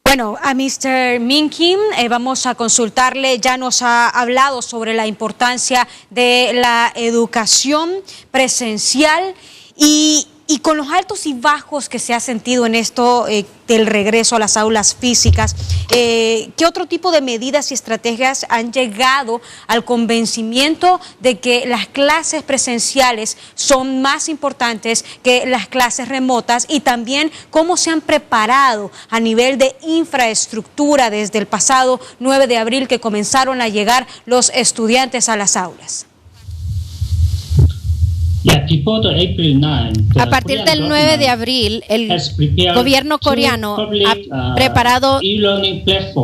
Bueno, a Mr. Min Kim vamos a consultarle, ya nos ha hablado sobre la importancia de la educación presencial y con los altos y bajos que se ha sentido en esto del regreso a las aulas físicas, ¿qué otro tipo de medidas y estrategias han llegado al convencimiento de que las clases presenciales son más importantes que las clases remotas? Y también cómo se han preparado a nivel de infraestructura desde el pasado 9 de abril que comenzaron a llegar los estudiantes a las aulas. A partir del 9 de abril, el gobierno coreano ha preparado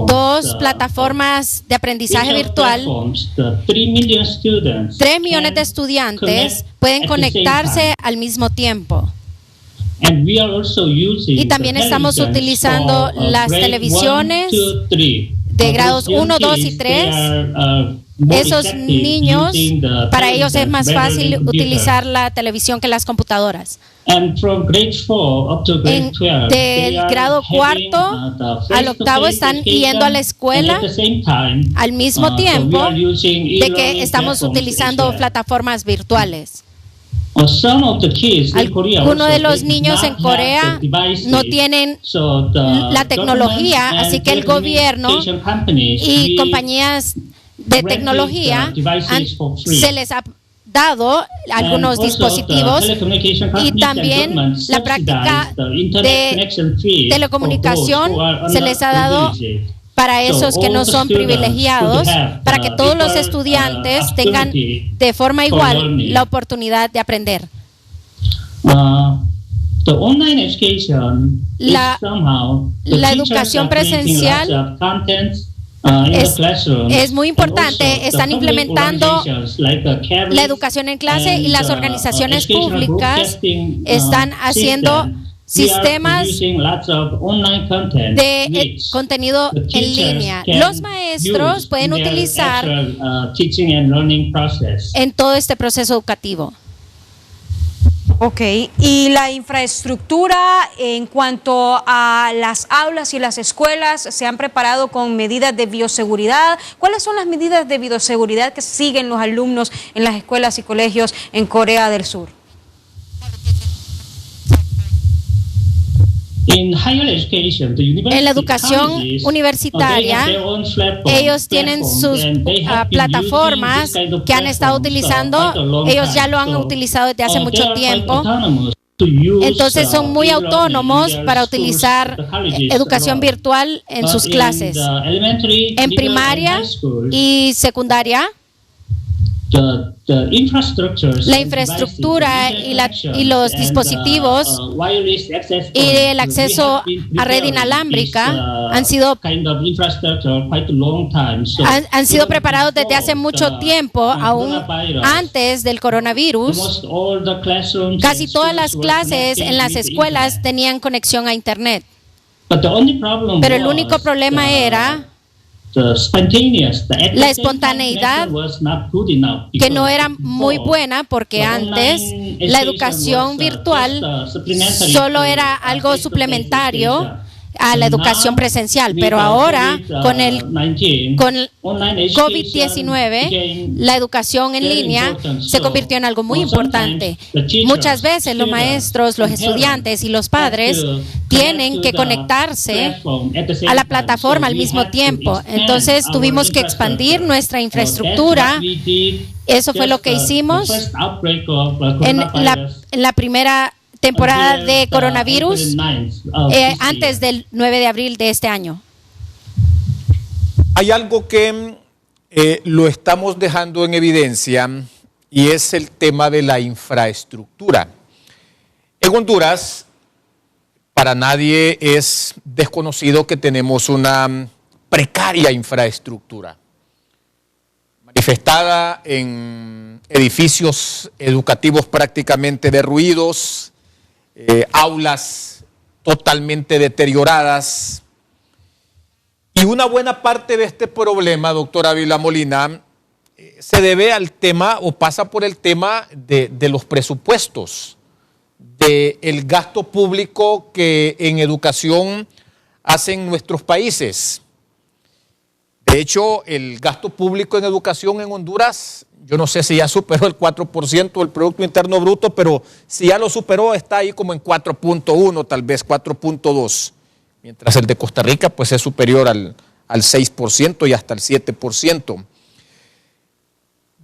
2 plataformas de aprendizaje virtual. 3 millones de estudiantes pueden conectarse al mismo tiempo. Y también estamos utilizando las televisiones de grados 1, 2 y 3. Esos niños, para ellos es más fácil utilizar la televisión que las computadoras. Del grado 4 al 8 están yendo a la escuela al mismo tiempo de que estamos utilizando plataformas virtuales. Algunos de los niños en Corea no tienen la tecnología, así que el gobierno y compañías de tecnología se les ha dado algunos dispositivos y también la práctica de telecomunicación se les ha dado para esos que no son privilegiados, para que todos los estudiantes tengan de forma igual la oportunidad de aprender. La educación presencial es muy importante. Están implementando la educación en clase y las organizaciones públicas están haciendo sistemas de contenido en línea. Los maestros pueden utilizar en todo este proceso educativo. Ok, y la infraestructura en cuanto a las aulas y las escuelas, ¿se han preparado con medidas de bioseguridad? ¿Cuáles son las medidas de bioseguridad que siguen los alumnos en las escuelas y colegios en Corea del Sur? En la educación universitaria, ellos tienen sus plataformas que han estado utilizando, ellos ya lo han utilizado desde hace mucho tiempo. Entonces son muy autónomos para uticizar educación virtual en sus clases. En primaria y secundaria, la infraestructura y los dispositivos y el acceso a red inalámbrica han sido preparados desde hace mucho tiempo, aún antes del coronavirus. Casi todas las clases en las escuelas tenían conexión a Internet. Pero el único problema era la espontaneidad, que no era muy buena, porque antes la educación virtual solo era algo suplementario a la educación presencial, pero ahora con COVID-19 la educación en línea se convirtió en algo muy importante. Muchas veces los maestros, los estudiantes y los padres tienen que conectarse a la plataforma al mismo tiempo. Entonces tuvimos que expandir nuestra infraestructura. Eso fue lo que hicimos en la primera temporada de coronavirus antes del 9 de abril de este año. Hay algo que lo estamos dejando en evidencia y es el tema de la infraestructura. En Honduras, para nadie es desconocido que tenemos una precaria infraestructura, manifestada en edificios educativos prácticamente derruidos, aulas totalmente deterioradas. Y una buena parte de este problema, doctora Ávila Molina, se debe al tema o pasa por el tema de los presupuestos, del gasto público que en educación hacen nuestros países. De hecho, el gasto público en educación en Honduras, yo no sé si ya superó el 4% del Producto Interno Bruto, pero si ya lo superó está ahí como en 4.1, tal vez 4.2, mientras el de Costa Rica pues es superior al 6% y hasta el 7%.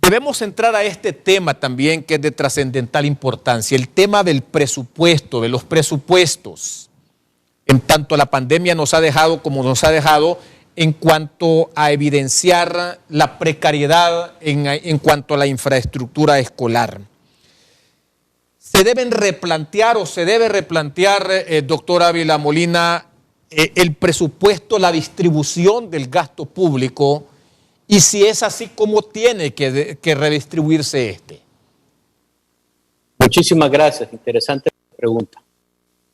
Debemos entrar a este tema también que es de trascendental importancia, el tema del presupuesto, de los presupuestos. En tanto la pandemia nos ha dejado como nos ha dejado en cuanto a evidenciar la precariedad en cuanto a la infraestructura escolar. ¿Se deben replantear o se debe replantear, doctora Ávila Molina, el presupuesto, la distribución del gasto público? Y si es así, ¿cómo tiene que redistribuirse este? Muchísimas gracias, interesante pregunta.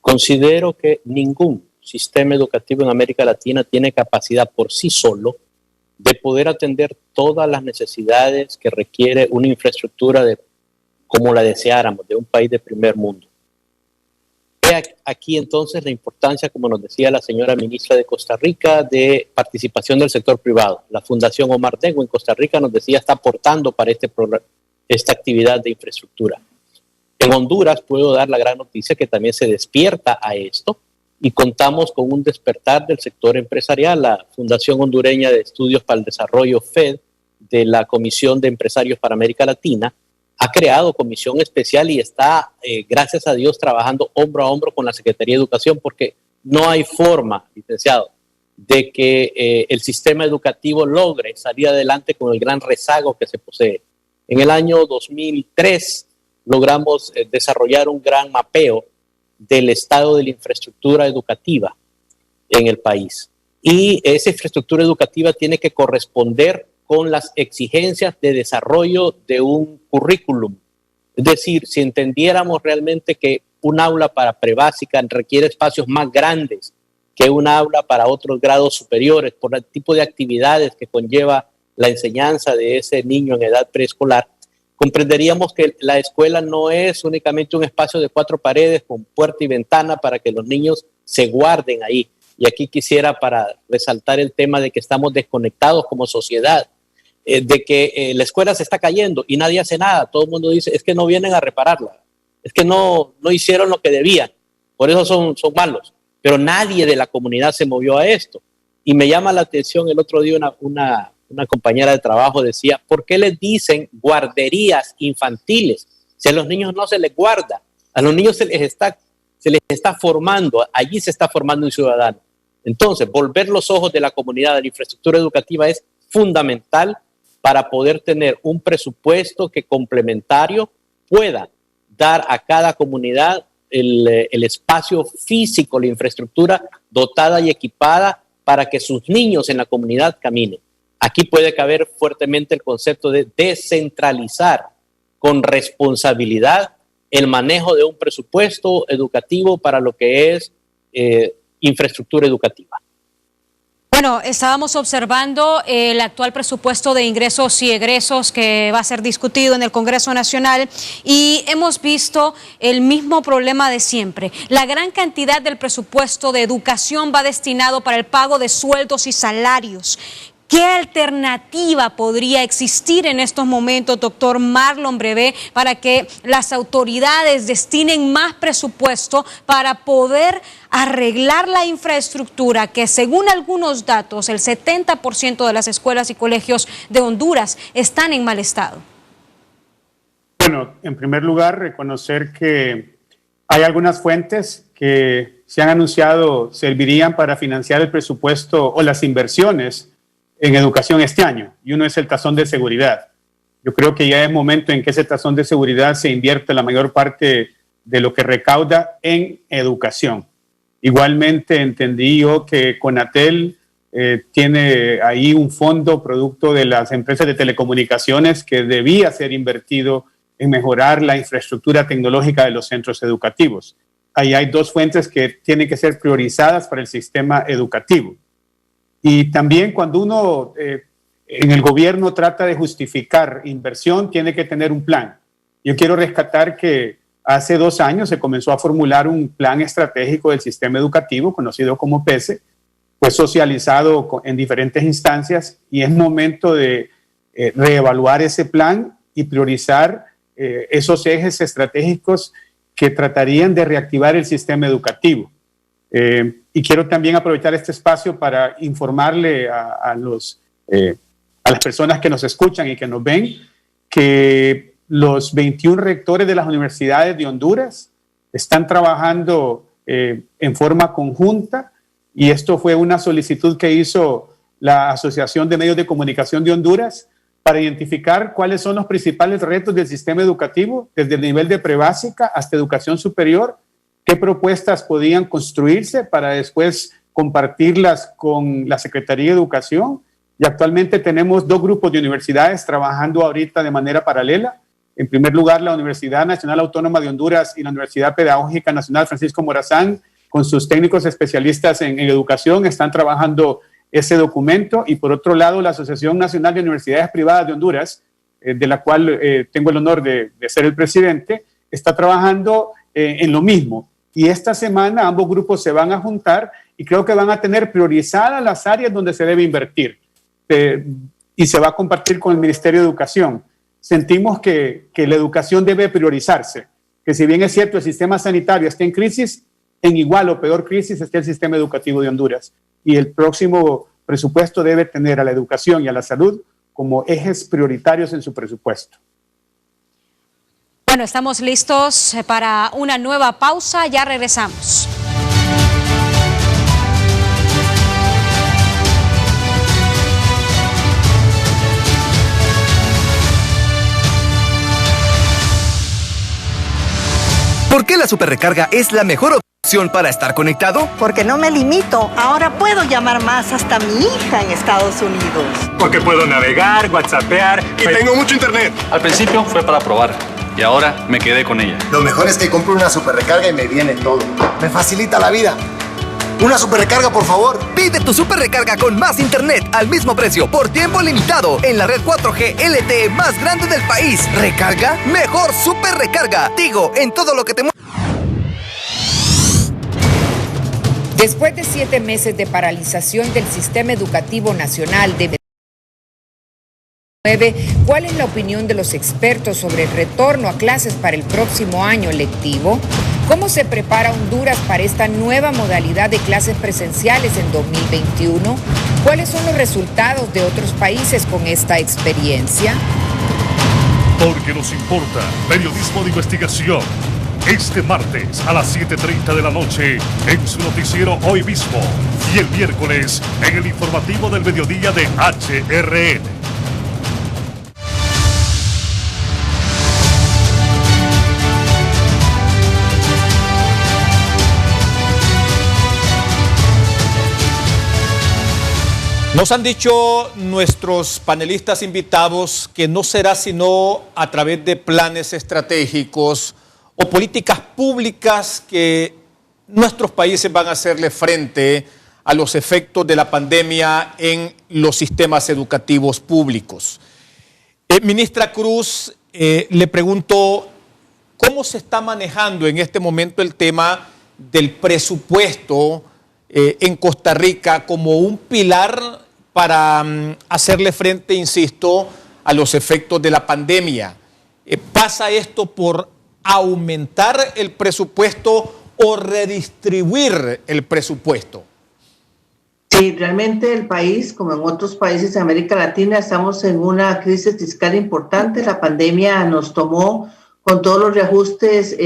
Considero que ningún sistema educativo en América Latina tiene capacidad por sí solo de poder atender todas las necesidades que requiere una infraestructura como la deseáramos, de un país de primer mundo. Aquí entonces la importancia, como nos decía la señora ministra de Costa Rica, de participación del sector privado. La Fundación Omar Tengo en Costa Rica nos decía está aportando para esta actividad de infraestructura. En Honduras puedo dar la gran noticia que también se despierta a esto y contamos con un despertar del sector empresarial. La Fundación Hondureña de Estudios para el Desarrollo, FED, de la Comisión de Empresarios para América Latina, ha creado comisión especial y está, gracias a Dios, trabajando hombro a hombro con la Secretaría de Educación, porque no hay forma, licenciado, de que el sistema educativo logre salir adelante con el gran rezago que se posee. En el año 2003 logramos desarrollar un gran mapeo del estado de la infraestructura educativa en el país. Y esa infraestructura educativa tiene que corresponder con las exigencias de desarrollo de un currículum. Es decir, si entendiéramos realmente que un aula para prebásica requiere espacios más grandes que un aula para otros grados superiores por el tipo de actividades que conlleva la enseñanza de ese niño en edad preescolar, comprenderíamos que la escuela no es únicamente un espacio de 4 paredes con puerta y ventana para que los niños se guarden ahí. Y aquí quisiera para resaltar el tema de que estamos desconectados como sociedad, de que la escuela se está cayendo y nadie hace nada. Todo el mundo dice, es que no vienen a repararla, es que no hicieron lo que debían, por eso son malos. Pero nadie de la comunidad se movió a esto. Y me llama la atención, el otro día una compañera de trabajo decía, ¿por qué les dicen guarderías infantiles? Si a los niños no se les guarda, a los niños se les está formando, allí se está formando un ciudadano. Entonces, volver los ojos de la comunidad a la infraestructura educativa es fundamental para poder tener un presupuesto que complementario pueda dar a cada comunidad el espacio físico, la infraestructura dotada y equipada para que sus niños en la comunidad caminen. Aquí puede caber fuertemente el concepto de descentralizar con responsabilidad el manejo de un presupuesto educativo para lo que es infraestructura educativa. Bueno, estábamos observando el actual presupuesto de ingresos y egresos que va a ser discutido en el Congreso Nacional y hemos visto el mismo problema de siempre. La gran cantidad del presupuesto de educación va destinado para el pago de sueldos y salarios. ¿Qué alternativa podría existir en estos momentos, doctor Marlon Brevé, para que las autoridades destinen más presupuesto para poder arreglar la infraestructura que, según algunos datos, el 70% de las escuelas y colegios de Honduras están en mal estado? Bueno, en primer lugar, reconocer que Hay algunas fuentes que se han anunciado servirían para financiar el presupuesto o las inversiones en educación este año, y uno es el tazón de seguridad. Yo creo que ya es momento en que ese tazón de seguridad se invierta la mayor parte de lo que recauda en educación. Igualmente entendí yo que Conatel tiene ahí un fondo producto de las empresas de telecomunicaciones que debía ser invertido en mejorar la infraestructura tecnológica de los centros educativos. Ahí hay dos fuentes que tienen que ser priorizadas para el sistema educativo. Y también cuando uno en el gobierno trata de justificar inversión, tiene que tener un plan. Yo quiero rescatar que hace 2 años se comenzó a formular un plan estratégico del sistema educativo, conocido como PESE, fue socializado en diferentes instancias y es momento de reevaluar ese plan y priorizar esos ejes estratégicos que tratarían de reactivar el sistema educativo. Y quiero también aprovechar este espacio para informarle a las personas que nos escuchan y que nos ven que los 21 rectores de las universidades de Honduras están trabajando en forma conjunta, y esto fue una solicitud que hizo la Asociación de Medios de Comunicación de Honduras para identificar cuáles son los principales retos del sistema educativo desde el nivel de prebásica hasta educación superior, qué propuestas podían construirse para después compartirlas con la Secretaría de Educación. Y actualmente tenemos 2 grupos de universidades trabajando ahorita de manera paralela. En primer lugar, la Universidad Nacional Autónoma de Honduras y la Universidad Pedagógica Nacional Francisco Morazán, con sus técnicos especialistas en educación, están trabajando ese documento. Y por otro lado, la Asociación Nacional de Universidades Privadas de Honduras, de la cual tengo el honor de ser el presidente, está trabajando en lo mismo. Y esta semana ambos grupos se van a juntar y creo que van a tener priorizadas las áreas donde se debe invertir. Y se va a compartir con el Ministerio de Educación. Sentimos que la educación debe priorizarse, que si bien es cierto el sistema sanitario está en crisis, en igual o peor crisis está el sistema educativo de Honduras. Y el próximo presupuesto debe tener a la educación y a la salud como ejes prioritarios en su presupuesto. Bueno, estamos listos para una nueva pausa, ya regresamos. ¿Por qué la superrecarga es la mejor opción para estar conectado? Porque no me limito. Ahora puedo llamar más hasta mi hija en Estados Unidos. Porque puedo navegar, whatsappear y tengo mucho internet. Al principio fue para probar y ahora me quedé con ella. Lo mejor es que compro una superrecarga y me viene todo. Me facilita la vida. Una superrecarga, por favor. Pide tu superrecarga con más internet al mismo precio por tiempo limitado en la red 4G LTE más grande del país. ¿Recarga? Mejor superrecarga. Tigo, en todo lo que te mueve. Después de 7 meses de paralización del sistema educativo nacional de ¿cuál es la opinión de los expertos sobre el retorno a clases para el próximo año lectivo? ¿Cómo se prepara Honduras para esta nueva modalidad de clases presenciales en 2021? ¿Cuáles son los resultados de otros países con esta experiencia? Porque nos importa, periodismo de investigación. Este martes a las 7:30 de la noche en su noticiero Hoy Mismo y el miércoles en el informativo del mediodía de HRN. Nos han dicho nuestros panelistas invitados que no será sino a través de planes estratégicos o políticas públicas que nuestros países van a hacerle frente a los efectos de la pandemia en los sistemas educativos públicos. Ministra Cruz, le pregunto, ¿cómo se está manejando en este momento el tema del presupuesto en Costa Rica como un pilar para hacerle frente, insisto, a los efectos de la pandemia? ¿Pasa esto por aumentar el presupuesto o redistribuir el presupuesto? Sí, realmente el país, como en otros países de América Latina, estamos en una crisis fiscal importante. La pandemia nos tomó con todos los reajustes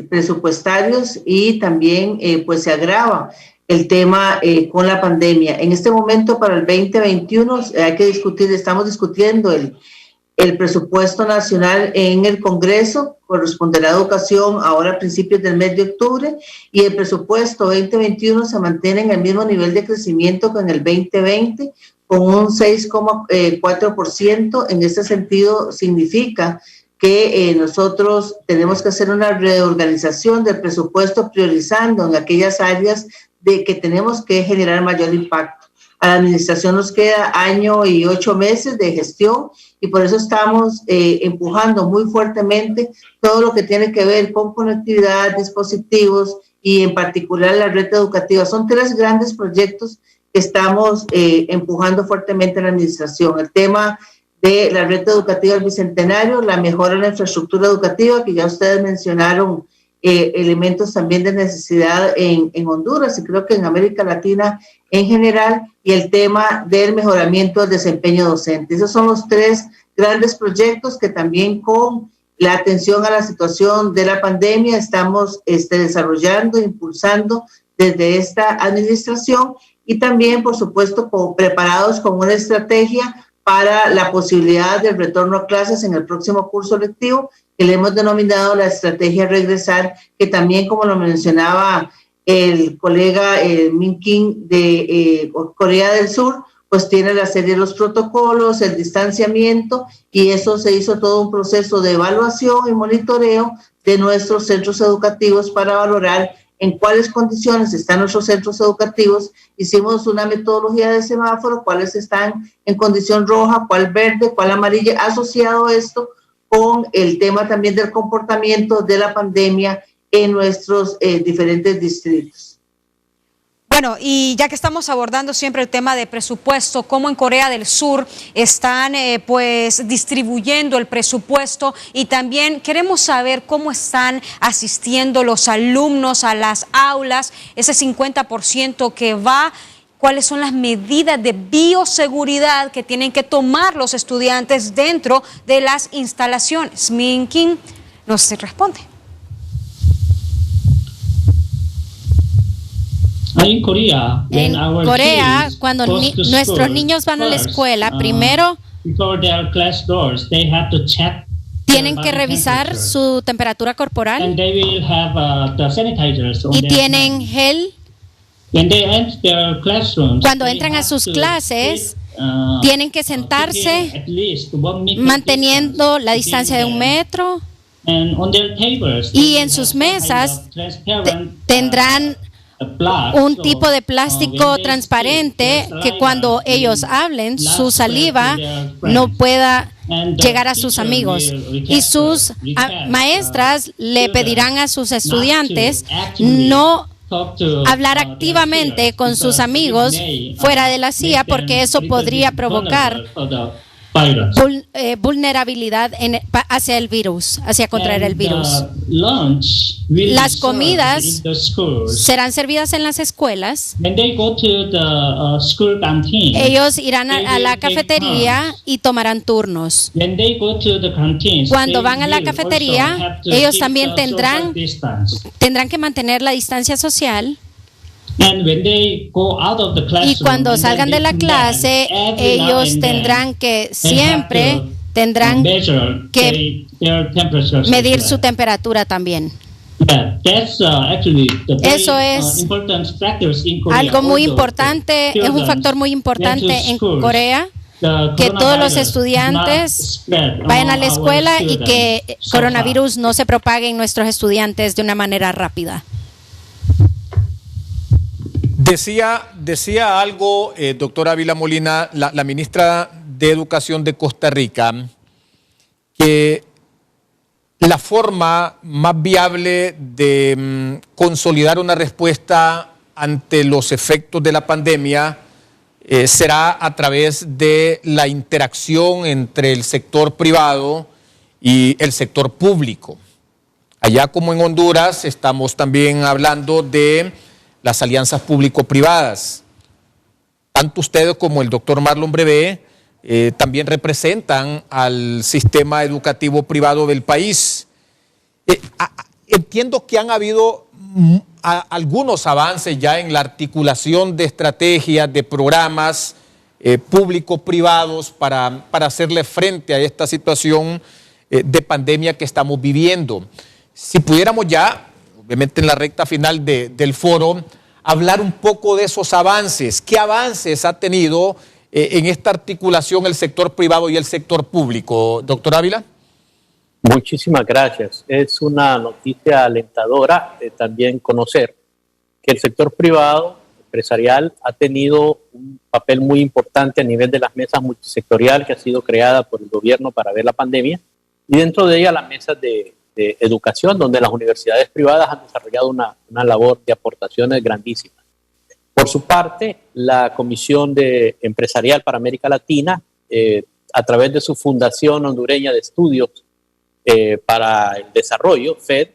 presupuestarios y también pues se agrava el tema con la pandemia. En este momento para el 2021 hay que discutir, estamos discutiendo el presupuesto nacional en el Congreso, corresponderá a educación ahora a principios del mes de octubre, y el presupuesto 2021 se mantiene en el mismo nivel de crecimiento que en el 2020, con un 6,4%. En este sentido significa que nosotros tenemos que hacer una reorganización del presupuesto priorizando en aquellas áreas de que tenemos que generar mayor impacto. A la administración nos queda 1 año y 8 meses de gestión y por eso estamos empujando muy fuertemente todo lo que tiene que ver con conectividad, dispositivos y en particular la red educativa. Son 3 grandes proyectos que estamos empujando fuertemente en la administración. El tema de la red educativa del Bicentenario, la mejora en la infraestructura educativa, que ya ustedes mencionaron, elementos también de necesidad en Honduras y creo que en América Latina en general, y el tema del mejoramiento del desempeño docente. Esos son los 3 grandes proyectos que también con la atención a la situación de la pandemia estamos desarrollando, impulsando desde esta administración y también, por supuesto, preparados con una estrategia para la posibilidad del retorno a clases en el próximo curso lectivo, que le hemos denominado la estrategia Regresar, que también, como lo mencionaba el colega Min Kim de Corea del Sur, pues tiene la serie de los protocolos, el distanciamiento, y eso se hizo todo un proceso de evaluación y monitoreo de nuestros centros educativos para valorar en cuáles condiciones están nuestros centros educativos. Hicimos una metodología de semáforo, cuáles están en condición roja, cuál verde, cuál amarilla, asociado esto con el tema también del comportamiento de la pandemia en nuestros diferentes distritos. Bueno, y ya que estamos abordando siempre el tema de presupuesto, cómo en Corea del Sur están pues distribuyendo el presupuesto, y también queremos saber cómo están asistiendo los alumnos a las aulas, ese 50% que va, cuáles son las medidas de bioseguridad que tienen que tomar los estudiantes dentro de las instalaciones. Min Kim nos responde. En Corea, cuando nuestros niños van a la escuela, primero tienen que revisar su temperatura corporal y tienen gel. Cuando entran a sus clases, tienen que sentarse manteniendo la distancia de 1 metro, y en sus mesas tendrán un tipo de plástico transparente que cuando ellos hablen, su saliva no pueda llegar a sus amigos, y sus maestras le pedirán a sus estudiantes no hablar activamente con sus amigos fuera de la silla, porque eso podría provocar vulnerabilidad hacia el virus, hacia contraer el virus. Las comidas serán servidas en las escuelas. Ellos irán a la cafetería y tomarán turnos. Cuando van a la cafetería, ellos también tendrán que mantener la distancia social. Y cuando salgan de la clase, ellos tendrán que medir su temperatura también. Eso es algo muy importante, es un factor muy importante en Corea, que todos los estudiantes vayan a la escuela y que coronavirus no se propague en nuestros estudiantes de una manera rápida. Decía algo, doctora Ávila Molina, la ministra de Educación de Costa Rica, que la forma más viable de consolidar una respuesta ante los efectos de la pandemia será a través de la interacción entre el sector privado y el sector público. Allá como en Honduras estamos también hablando de las alianzas público-privadas. Tanto ustedes como el doctor Marlon Brevé también representan al sistema educativo privado del país. Entiendo que han habido algunos avances ya en la articulación de estrategias, de programas público-privados para hacerle frente a esta situación de pandemia que estamos viviendo. Si pudiéramos ya, obviamente en la recta final del foro, hablar un poco de esos avances. ¿Qué avances ha tenido en esta articulación el sector privado y el sector público? Doctor Ávila. Muchísimas gracias. Es una noticia alentadora también conocer que el sector privado empresarial ha tenido un papel muy importante a nivel de las mesas multisectorial que ha sido creada por el gobierno para ver la pandemia, y dentro de ella las mesas de educación, donde las universidades privadas han desarrollado una labor de aportaciones grandísimas. Por su parte, la Comisión Empresarial para América Latina, a través de su Fundación Hondureña de Estudios para el Desarrollo, FED,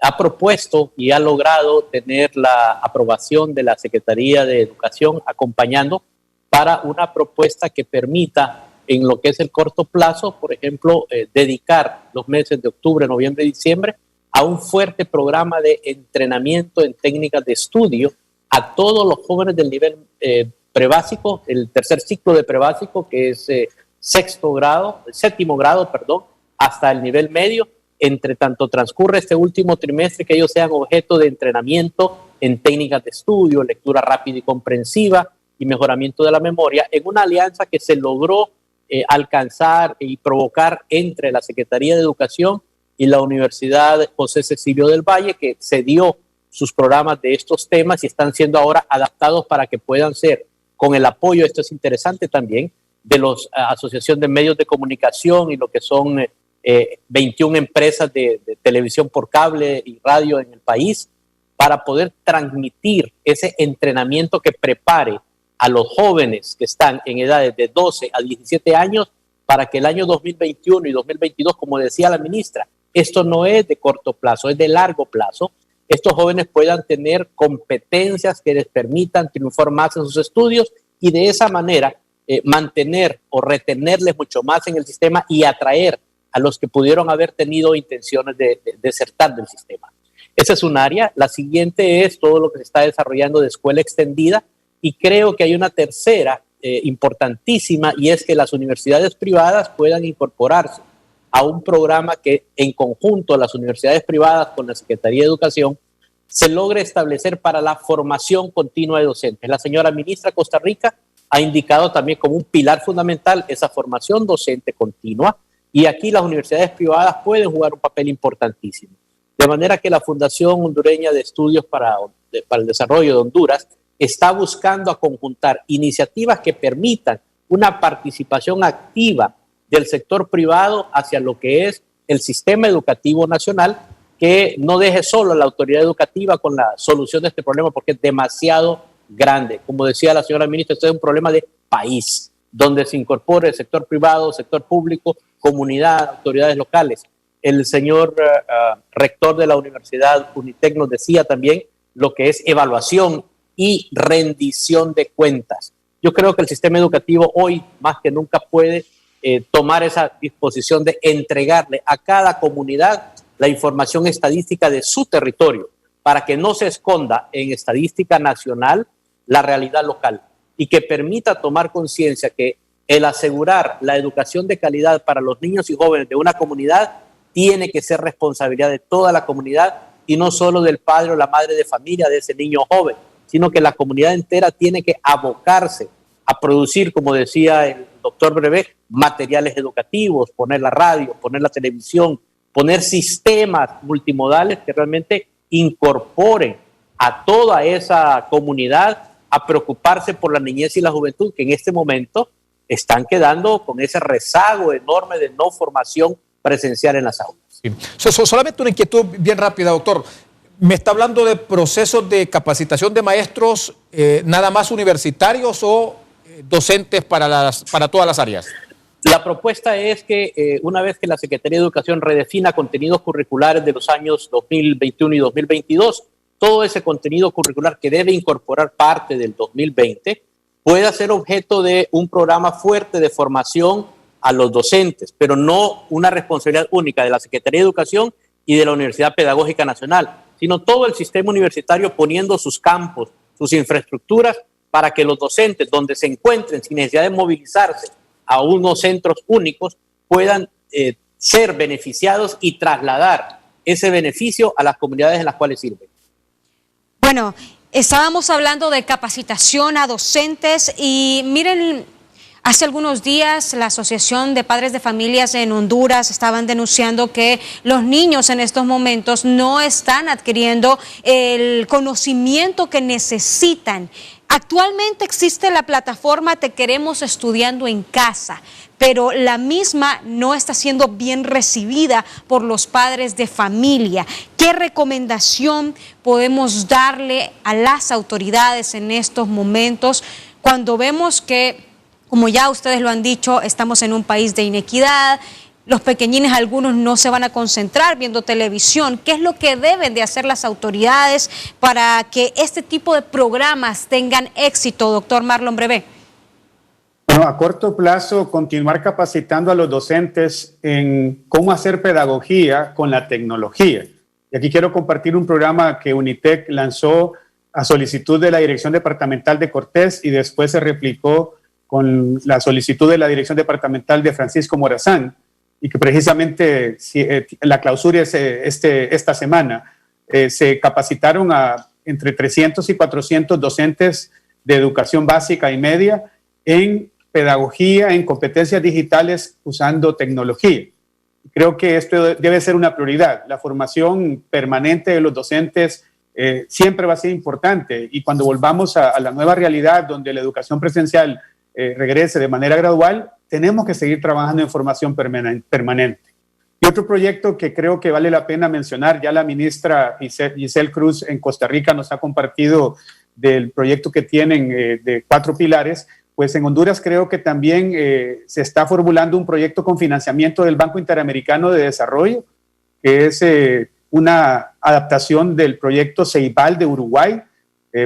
ha propuesto y ha logrado tener la aprobación de la Secretaría de Educación acompañando para una propuesta que permita en lo que es el corto plazo, por ejemplo, dedicar los meses de octubre, noviembre y diciembre a un fuerte programa de entrenamiento en técnicas de estudio a todos los jóvenes del nivel prebásico, el tercer ciclo de prebásico, que es séptimo grado, hasta el nivel medio. Entre tanto transcurre este último trimestre, que ellos sean objeto de entrenamiento en técnicas de estudio, lectura rápida y comprensiva y mejoramiento de la memoria, en una alianza que se logró alcanzar y provocar entre la Secretaría de Educación y la Universidad José Cecilio del Valle, que cedió sus programas de estos temas y están siendo ahora adaptados para que puedan ser, con el apoyo, esto es interesante también, de la Asociación de Medios de Comunicación y lo que son 21 empresas de televisión por cable y radio en el país, para poder transmitir ese entrenamiento que prepare a los jóvenes que están en edades de 12 a 17 años para que el año 2021 y 2022, como decía la ministra, esto no es de corto plazo, es de largo plazo. Estos jóvenes puedan tener competencias que les permitan triunfar más en sus estudios y de esa manera mantener o retenerles mucho más en el sistema y atraer a los que pudieron haber tenido intenciones de desertar del sistema. Esa es un área. La siguiente es todo lo que se está desarrollando de escuela extendida, y creo que hay una tercera importantísima, y es que las universidades privadas puedan incorporarse a un programa que en conjunto las universidades privadas con la Secretaría de Educación se logre establecer para la formación continua de docentes. La señora ministra Costa Rica ha indicado también como un pilar fundamental esa formación docente continua, y aquí las universidades privadas pueden jugar un papel importantísimo. De manera que la Fundación Hondureña de Estudios para el Desarrollo de Honduras está buscando conjuntar iniciativas que permitan una participación activa del sector privado hacia lo que es el sistema educativo nacional, que no deje solo a la autoridad educativa con la solución de este problema, porque es demasiado grande. Como decía la señora ministra, esto es un problema de país, donde se incorpore el sector privado, sector público, comunidad, autoridades locales. El señor rector de la Universidad Unitec nos decía también lo que es evaluación y rendición de cuentas. Yo creo que el sistema educativo hoy más que nunca puede tomar esa disposición de entregarle a cada comunidad la información estadística de su territorio, para que no se esconda en estadística nacional la realidad local, y que permita tomar conciencia que el asegurar la educación de calidad para los niños y jóvenes de una comunidad tiene que ser responsabilidad de toda la comunidad, y no solo del padre o la madre de familia de ese niño joven, sino que la comunidad entera tiene que abocarse a producir, como decía el doctor Brevet, materiales educativos, poner la radio, poner la televisión, poner sistemas multimodales que realmente incorporen a toda esa comunidad a preocuparse por la niñez y la juventud, que en este momento están quedando con ese rezago enorme de no formación presencial en las aulas. Sí. Solamente una inquietud bien rápida, doctor. ¿Me está hablando de procesos de capacitación de maestros nada más universitarios o docentes para todas las áreas? La propuesta es que una vez que la Secretaría de Educación redefina contenidos curriculares de los años 2021 y 2022, todo ese contenido curricular que debe incorporar parte del 2020 pueda ser objeto de un programa fuerte de formación a los docentes, pero no una responsabilidad única de la Secretaría de Educación y de la Universidad Pedagógica Nacional, sino todo el sistema universitario poniendo sus campos, sus infraestructuras para que los docentes, donde se encuentren sin necesidad de movilizarse a unos centros únicos, puedan ser beneficiados y trasladar ese beneficio a las comunidades en las cuales sirven. Bueno, estábamos hablando de capacitación a docentes y miren, hace algunos días la Asociación de Padres de Familias en Honduras estaban denunciando que los niños en estos momentos no están adquiriendo el conocimiento que necesitan. Actualmente existe la plataforma Te Queremos Estudiando en Casa, pero la misma no está siendo bien recibida por los padres de familia. ¿Qué recomendación podemos darle a las autoridades en estos momentos cuando vemos que, como ya ustedes lo han dicho, estamos en un país de inequidad? Los pequeñines, algunos no se van a concentrar viendo televisión. ¿Qué es lo que deben de hacer las autoridades para que este tipo de programas tengan éxito, doctor Marlon Brevé? Bueno, a corto plazo, continuar capacitando a los docentes en cómo hacer pedagogía con la tecnología. Y aquí quiero compartir un programa que UNITEC lanzó a solicitud de la Dirección Departamental de Cortés y después se replicó con la solicitud de la Dirección Departamental de Francisco Morazán, y que precisamente la clausura es esta semana. Se capacitaron a entre 300 y 400 docentes de educación básica y media en pedagogía, en competencias digitales usando tecnología. Creo que esto debe ser una prioridad. La formación permanente de los docentes siempre va a ser importante, y cuando volvamos a la nueva realidad donde la educación presencial regrese de manera gradual, tenemos que seguir trabajando en formación permanente. Y otro proyecto que creo que vale la pena mencionar, ya la ministra Giselle Cruz en Costa Rica nos ha compartido del proyecto que tienen de 4 pilares, pues en Honduras creo que también se está formulando un proyecto con financiamiento del Banco Interamericano de Desarrollo, que es una adaptación del proyecto Ceibal de Uruguay.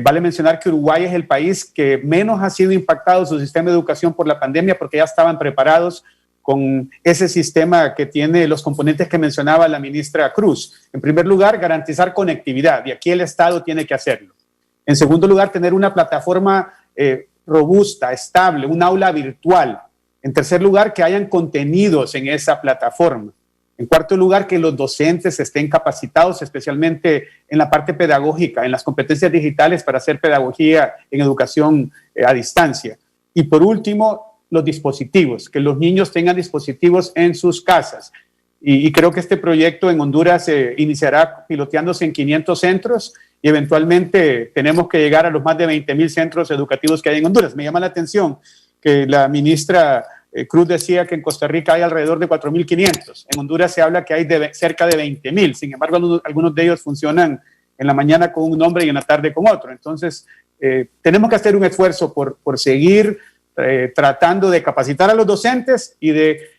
Vale mencionar que Uruguay es el país que menos ha sido impactado su sistema de educación por la pandemia, porque ya estaban preparados con ese sistema que tiene los componentes que mencionaba la ministra Cruz. En primer lugar, garantizar conectividad, y aquí el Estado tiene que hacerlo. En segundo lugar, tener una plataforma robusta, estable, un aula virtual. En tercer lugar, que hayan contenidos en esa plataforma. En cuarto lugar, que los docentes estén capacitados, especialmente en la parte pedagógica, en las competencias digitales para hacer pedagogía en educación a distancia. Y por último, los dispositivos, que los niños tengan dispositivos en sus casas. Y creo que este proyecto en Honduras iniciará piloteándose en 500 centros y eventualmente tenemos que llegar a los más de 20,000 centros educativos que hay en Honduras. Me llama la atención que la ministra Cruz decía que en Costa Rica hay alrededor de 4,500. En Honduras se habla que hay cerca de 20,000. Sin embargo, algunos de ellos funcionan en la mañana con un nombre y en la tarde con otro. Entonces, tenemos que hacer un esfuerzo por seguir tratando de capacitar a los docentes y de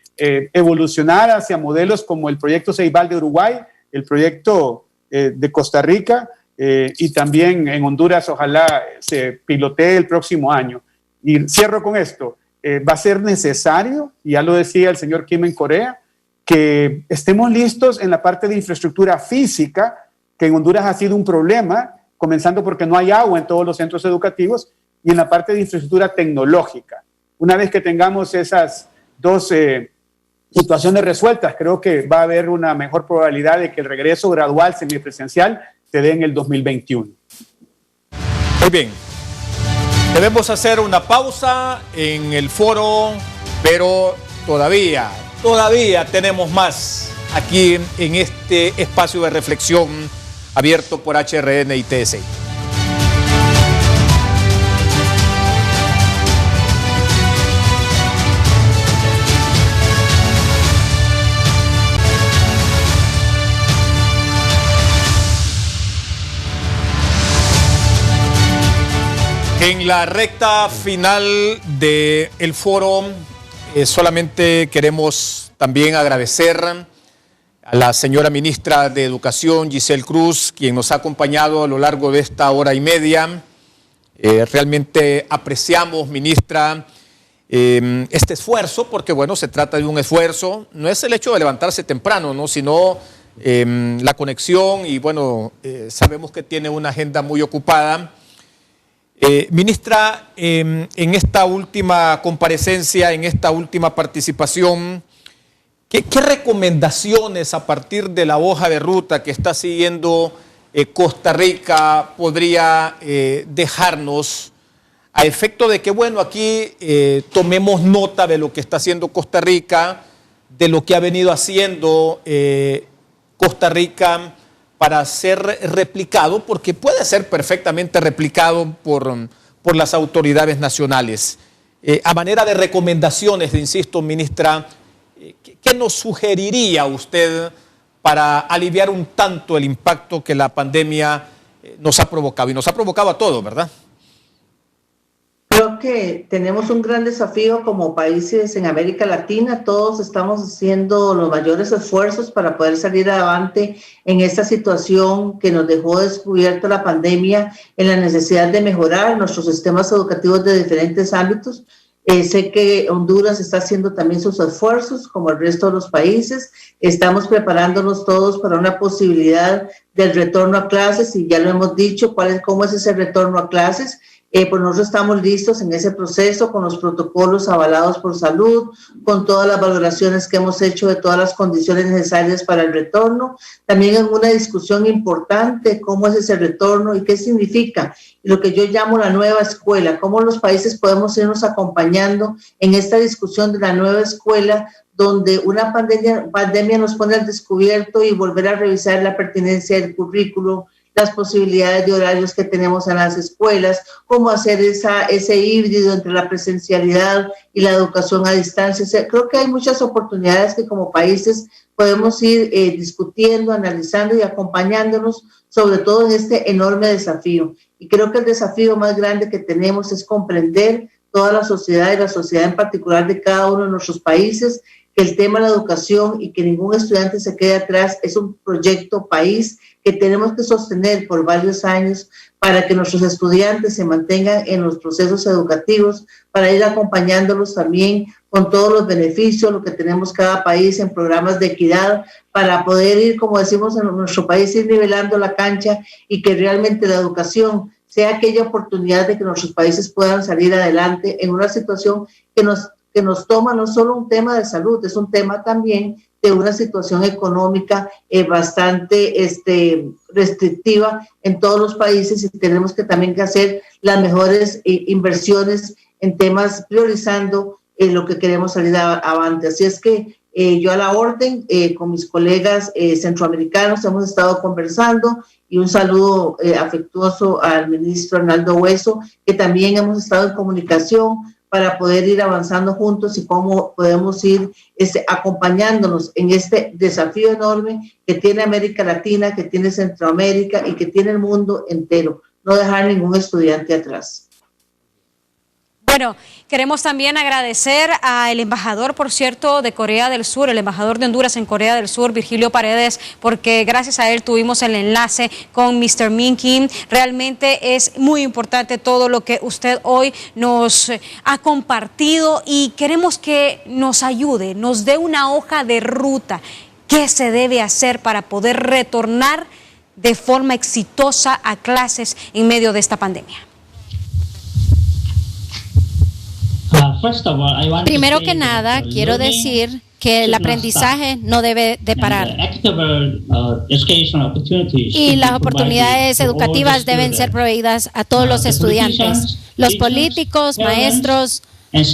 evolucionar hacia modelos como el proyecto Ceibal de Uruguay, el proyecto de Costa Rica, y también en Honduras ojalá se pilotee el próximo año. Y cierro con esto. Va a ser necesario, y ya lo decía el señor Kim en Corea, que estemos listos en la parte de infraestructura física, que en Honduras ha sido un problema, comenzando porque no hay agua en todos los centros educativos, y en la parte de infraestructura tecnológica. Una vez que tengamos esas dos situaciones resueltas, creo que va a haber una mejor probabilidad de que el regreso gradual semipresencial se dé en el 2021. Muy bien. Debemos hacer una pausa en el foro, pero todavía tenemos más aquí en este espacio de reflexión abierto por HRN y TSI. En la recta final del foro, solamente queremos también agradecer a la señora ministra de Educación, Giselle Cruz, quien nos ha acompañado a lo largo de esta hora y media. Realmente apreciamos, ministra, este esfuerzo, porque bueno, se trata de un esfuerzo. No es el hecho de levantarse temprano, ¿no? Sino la conexión y bueno, sabemos que tiene una agenda muy ocupada. Ministra, en esta última comparecencia, en esta última participación, ¿qué recomendaciones a partir de la hoja de ruta que está siguiendo Costa Rica podría dejarnos a efecto de que, bueno, aquí tomemos nota de lo que está haciendo Costa Rica, de lo que ha venido haciendo Costa Rica para ser replicado, porque puede ser perfectamente replicado por las autoridades nacionales? A manera de recomendaciones, insisto, ministra, ¿qué nos sugeriría usted para aliviar un tanto el impacto que la pandemia nos ha provocado? Y nos ha provocado a todos, ¿verdad? Creo que tenemos un gran desafío como países en América Latina. Todos estamos haciendo los mayores esfuerzos para poder salir adelante en esta situación que nos dejó descubierta la pandemia, en la necesidad de mejorar nuestros sistemas educativos de diferentes ámbitos. Sé que Honduras está haciendo también sus esfuerzos, como el resto de los países. Estamos preparándonos todos para una posibilidad del retorno a clases, y ya lo hemos dicho, cómo es ese retorno a clases. Pues nosotros estamos listos en ese proceso, con los protocolos avalados por salud, con todas las valoraciones que hemos hecho de todas las condiciones necesarias para el retorno. También en una discusión importante, cómo es ese retorno y qué significa lo que yo llamo la nueva escuela, cómo los países podemos irnos acompañando en esta discusión de la nueva escuela, donde una pandemia nos pone al descubierto, y volver a revisar la pertinencia del currículo, las posibilidades de horarios que tenemos en las escuelas, cómo hacer ese híbrido entre la presencialidad y la educación a distancia. O sea, creo que hay muchas oportunidades que como países podemos ir discutiendo, analizando y acompañándonos, sobre todo en este enorme desafío. Y creo que el desafío más grande que tenemos es comprender toda la sociedad, y la sociedad en particular de cada uno de nuestros países, que el tema de la educación y que ningún estudiante se quede atrás es un proyecto país que tenemos que sostener por varios años para que nuestros estudiantes se mantengan en los procesos educativos, para ir acompañándolos también con todos los beneficios, lo que tenemos cada país en programas de equidad, para poder ir, como decimos en nuestro país, ir nivelando la cancha, y que realmente la educación sea aquella oportunidad de que nuestros países puedan salir adelante en una situación que nos toma no solo un tema de salud, es un tema también de una situación económica bastante restrictiva en todos los países, y tenemos que también hacer las mejores inversiones en temas, priorizando lo que queremos salir avante. Así es que yo a la orden, con mis colegas centroamericanos hemos estado conversando, y un saludo afectuoso al ministro Arnaldo Hueso, que también hemos estado en comunicación para poder ir avanzando juntos, y cómo podemos ir acompañándonos en este desafío enorme que tiene América Latina, que tiene Centroamérica y que tiene el mundo entero. No dejar ningún estudiante atrás. Bueno, queremos también agradecer al embajador, por cierto, de Corea del Sur, el embajador de Honduras en Corea del Sur, Virgilio Paredes, porque gracias a él tuvimos el enlace con Mr. Min Kim. Realmente es muy importante todo lo que usted hoy nos ha compartido, y queremos que nos ayude, nos dé una hoja de ruta. ¿Qué se debe hacer para poder retornar de forma exitosa a clases en medio de esta pandemia? Primero que nada, quiero decir que el aprendizaje no debe de parar, y las oportunidades educativas deben ser proveídas a todos los estudiantes. Los políticos, maestros,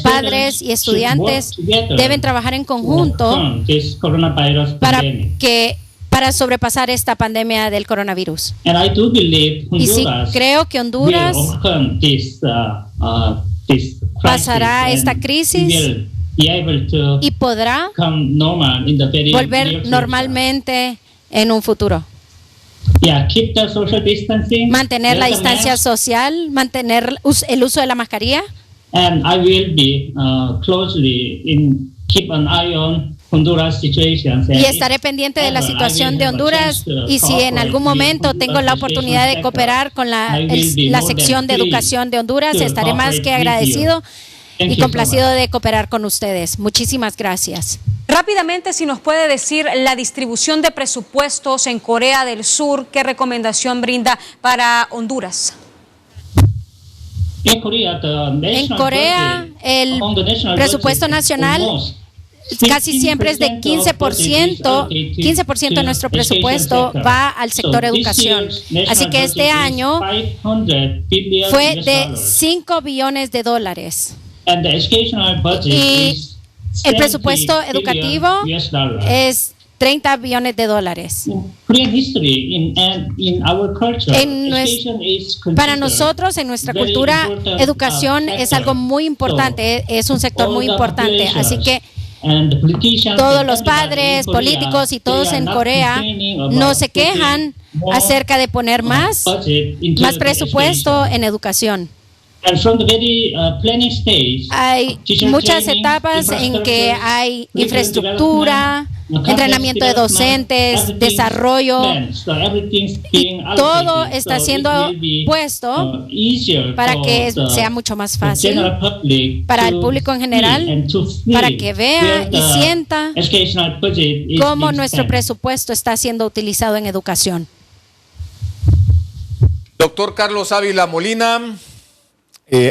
padres y estudiantes deben trabajar en conjunto para sobrepasar esta pandemia del coronavirus. Y sí, creo que Honduras pasará esta crisis y podrá volver normalmente en un futuro. Mantener la distancia social, mantener el uso de la mascarilla. Y estaré pendiente de la situación de Honduras, y si en algún momento tengo la oportunidad de cooperar con la sección de educación de Honduras, estaré más que agradecido y complacido de cooperar con ustedes. Muchísimas gracias. Rápidamente, si nos puede decir la distribución de presupuestos en Corea del Sur, ¿qué recomendación brinda para Honduras? En Corea, el presupuesto nacional casi siempre es de 15%. 15% de nuestro presupuesto va al sector educación. Así que este año fue de $5 billones. Y el presupuesto educativo es $30 billones. Para nosotros, en nuestra cultura, educación es algo muy importante, es un sector muy importante. Así que todos los padres, políticos y todos en Corea no se quejan acerca de poner más presupuesto en educación. Hay muchas etapas en que hay infraestructura, entrenamiento de docentes, desarrollo, y todo está siendo puesto para que sea mucho más fácil para el público en general, para que vea y sienta cómo nuestro presupuesto está siendo utilizado en educación. Doctor Carlos Ávila Molina,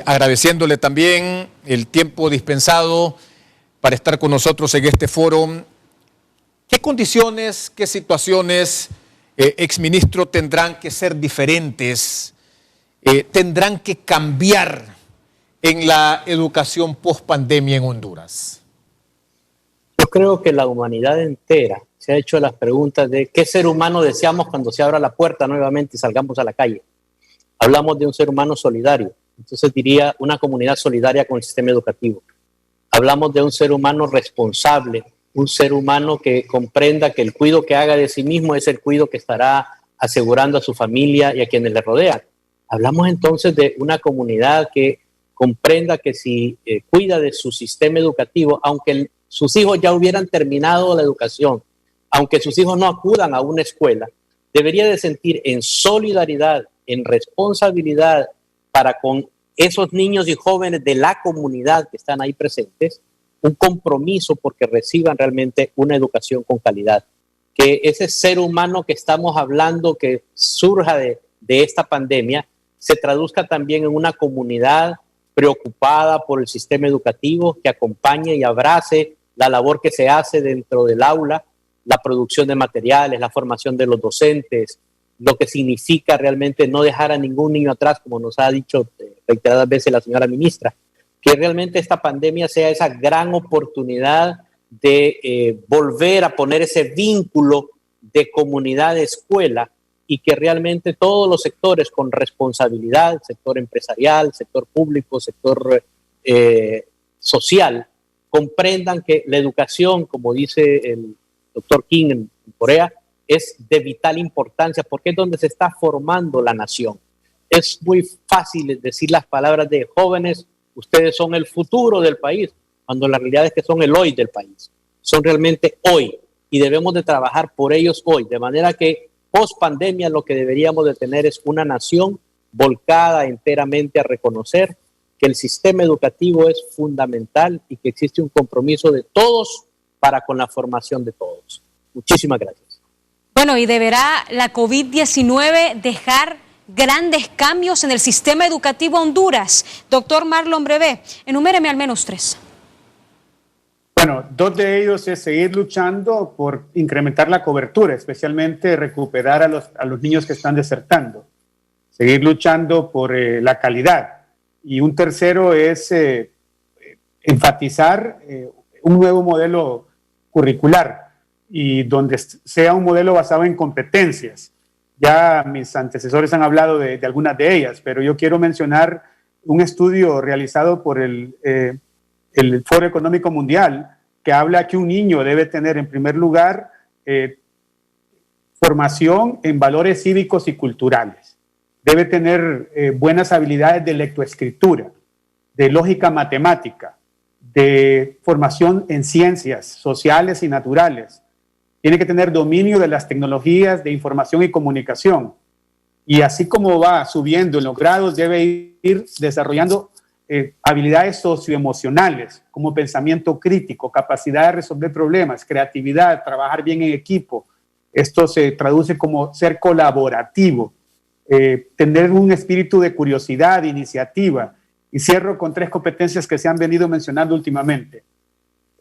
agradeciéndole también el tiempo dispensado para estar con nosotros en este foro. ¿Qué condiciones, qué situaciones, exministro, tendrán que ser diferentes, tendrán que cambiar en la educación post-pandemia en Honduras? Yo creo que la humanidad entera se ha hecho las preguntas de qué ser humano deseamos cuando se abra la puerta nuevamente y salgamos a la calle. Hablamos de un ser humano solidario. Entonces diría una comunidad solidaria con el sistema educativo. Hablamos de un ser humano responsable, un ser humano que comprenda que el cuidado que haga de sí mismo es el cuidado que estará asegurando a su familia y a quienes le rodean. Hablamos entonces de una comunidad que comprenda que si cuida de su sistema educativo, aunque sus hijos ya hubieran terminado la educación, aunque sus hijos no acudan a una escuela, debería de sentir en solidaridad, en responsabilidad para con esos niños y jóvenes de la comunidad que están ahí presentes, un compromiso porque reciban realmente una educación con calidad. Que ese ser humano que estamos hablando que surja de esta pandemia se traduzca también en una comunidad preocupada por el sistema educativo, que acompañe y abrace la labor que se hace dentro del aula, la producción de materiales, la formación de los docentes, lo que significa realmente no dejar a ningún niño atrás, como nos ha dicho reiteradas veces la señora ministra, que realmente esta pandemia sea esa gran oportunidad de volver a poner ese vínculo de comunidad-escuela y que realmente todos los sectores con responsabilidad, sector empresarial, sector público, sector social, comprendan que la educación, como dice el doctor Kim en Corea, es de vital importancia porque es donde se está formando la nación. Es muy fácil decir las palabras de jóvenes, ustedes son el futuro del país, cuando la realidad es que son el hoy del país. Son realmente hoy y debemos de trabajar por ellos hoy. De manera que post pandemia lo que deberíamos de tener es una nación volcada enteramente a reconocer que el sistema educativo es fundamental y que existe un compromiso de todos para con la formación de todos. Muchísimas gracias. Bueno, y deberá la COVID-19 dejar grandes cambios en el sistema educativo de Honduras. Doctor Marlon Brevé, enuméreme al menos 3. Bueno, 2 de ellos es seguir luchando por incrementar la cobertura, especialmente recuperar a los niños que están desertando. Seguir luchando por la calidad. Y un tercero es enfatizar un nuevo modelo curricular y donde sea un modelo basado en competencias. Ya mis antecesores han hablado de algunas de ellas, pero yo quiero mencionar un estudio realizado por el Foro Económico Mundial que habla que un niño debe tener en primer lugar formación en valores cívicos y culturales. Debe tener buenas habilidades de lectoescritura, de lógica matemática, de formación en ciencias sociales y naturales. Tiene que tener dominio de las tecnologías de información y comunicación. Y así como va subiendo en los grados, debe ir desarrollando habilidades socioemocionales, como pensamiento crítico, capacidad de resolver problemas, creatividad, trabajar bien en equipo. Esto se traduce como ser colaborativo, tener un espíritu de curiosidad, iniciativa. Y cierro con 3 competencias que se han venido mencionando últimamente.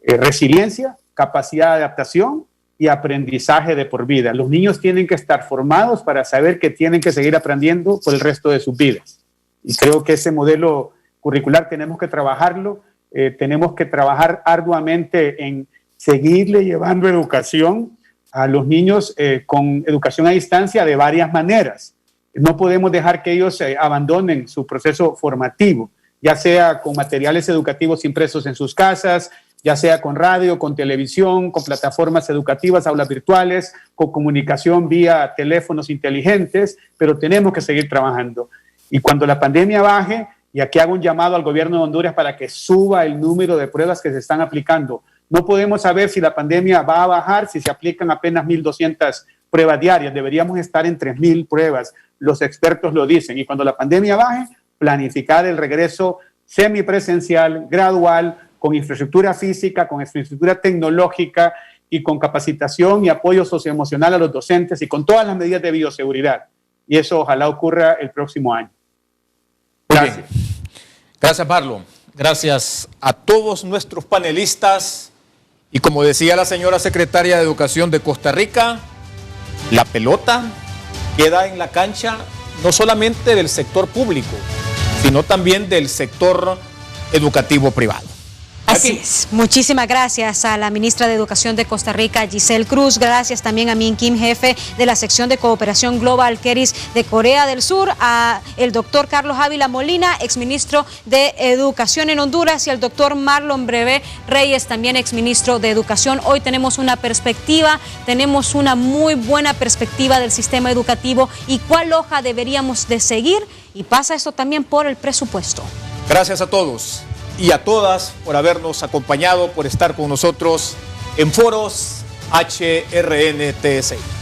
Resiliencia, capacidad de adaptación y aprendizaje de por vida. Los niños tienen que estar formados para saber que tienen que seguir aprendiendo por el resto de sus vidas. Y creo que ese modelo curricular tenemos que trabajarlo, tenemos que trabajar arduamente en seguirle llevando educación a los niños con educación a distancia de varias maneras. No podemos dejar que ellos abandonen su proceso formativo, ya sea con materiales educativos impresos en sus casas, ya sea con radio, con televisión, con plataformas educativas, aulas virtuales, con comunicación vía teléfonos inteligentes, pero tenemos que seguir trabajando. Y cuando la pandemia baje, y aquí hago un llamado al gobierno de Honduras para que suba el número de pruebas que se están aplicando. No podemos saber si la pandemia va a bajar si se aplican apenas 1.200 pruebas diarias. Deberíamos estar en 3.000 pruebas. Los expertos lo dicen. Y cuando la pandemia baje, planificar el regreso semipresencial, gradual, con infraestructura física, con infraestructura tecnológica y con capacitación y apoyo socioemocional a los docentes y con todas las medidas de bioseguridad. Y eso ojalá ocurra el próximo año. Gracias. Gracias, Marlon. Gracias a todos nuestros panelistas. Y como decía la señora secretaria de Educación de Costa Rica, la pelota queda en la cancha no solamente del sector público, sino también del sector educativo privado. Así es. Muchísimas gracias a la ministra de Educación de Costa Rica, Giselle Cruz. Gracias también a Min Kim, jefe de la sección de cooperación Global Keris de Corea del Sur, a el doctor Carlos Ávila Molina, exministro de Educación en Honduras, y al doctor Marlon Brevé Reyes, también exministro de Educación. Hoy tenemos una muy buena perspectiva del sistema educativo y cuál hoja deberíamos de seguir, y pasa esto también por el presupuesto. Gracias a todos y a todas por habernos acompañado, por estar con nosotros en Foros HRNTSI.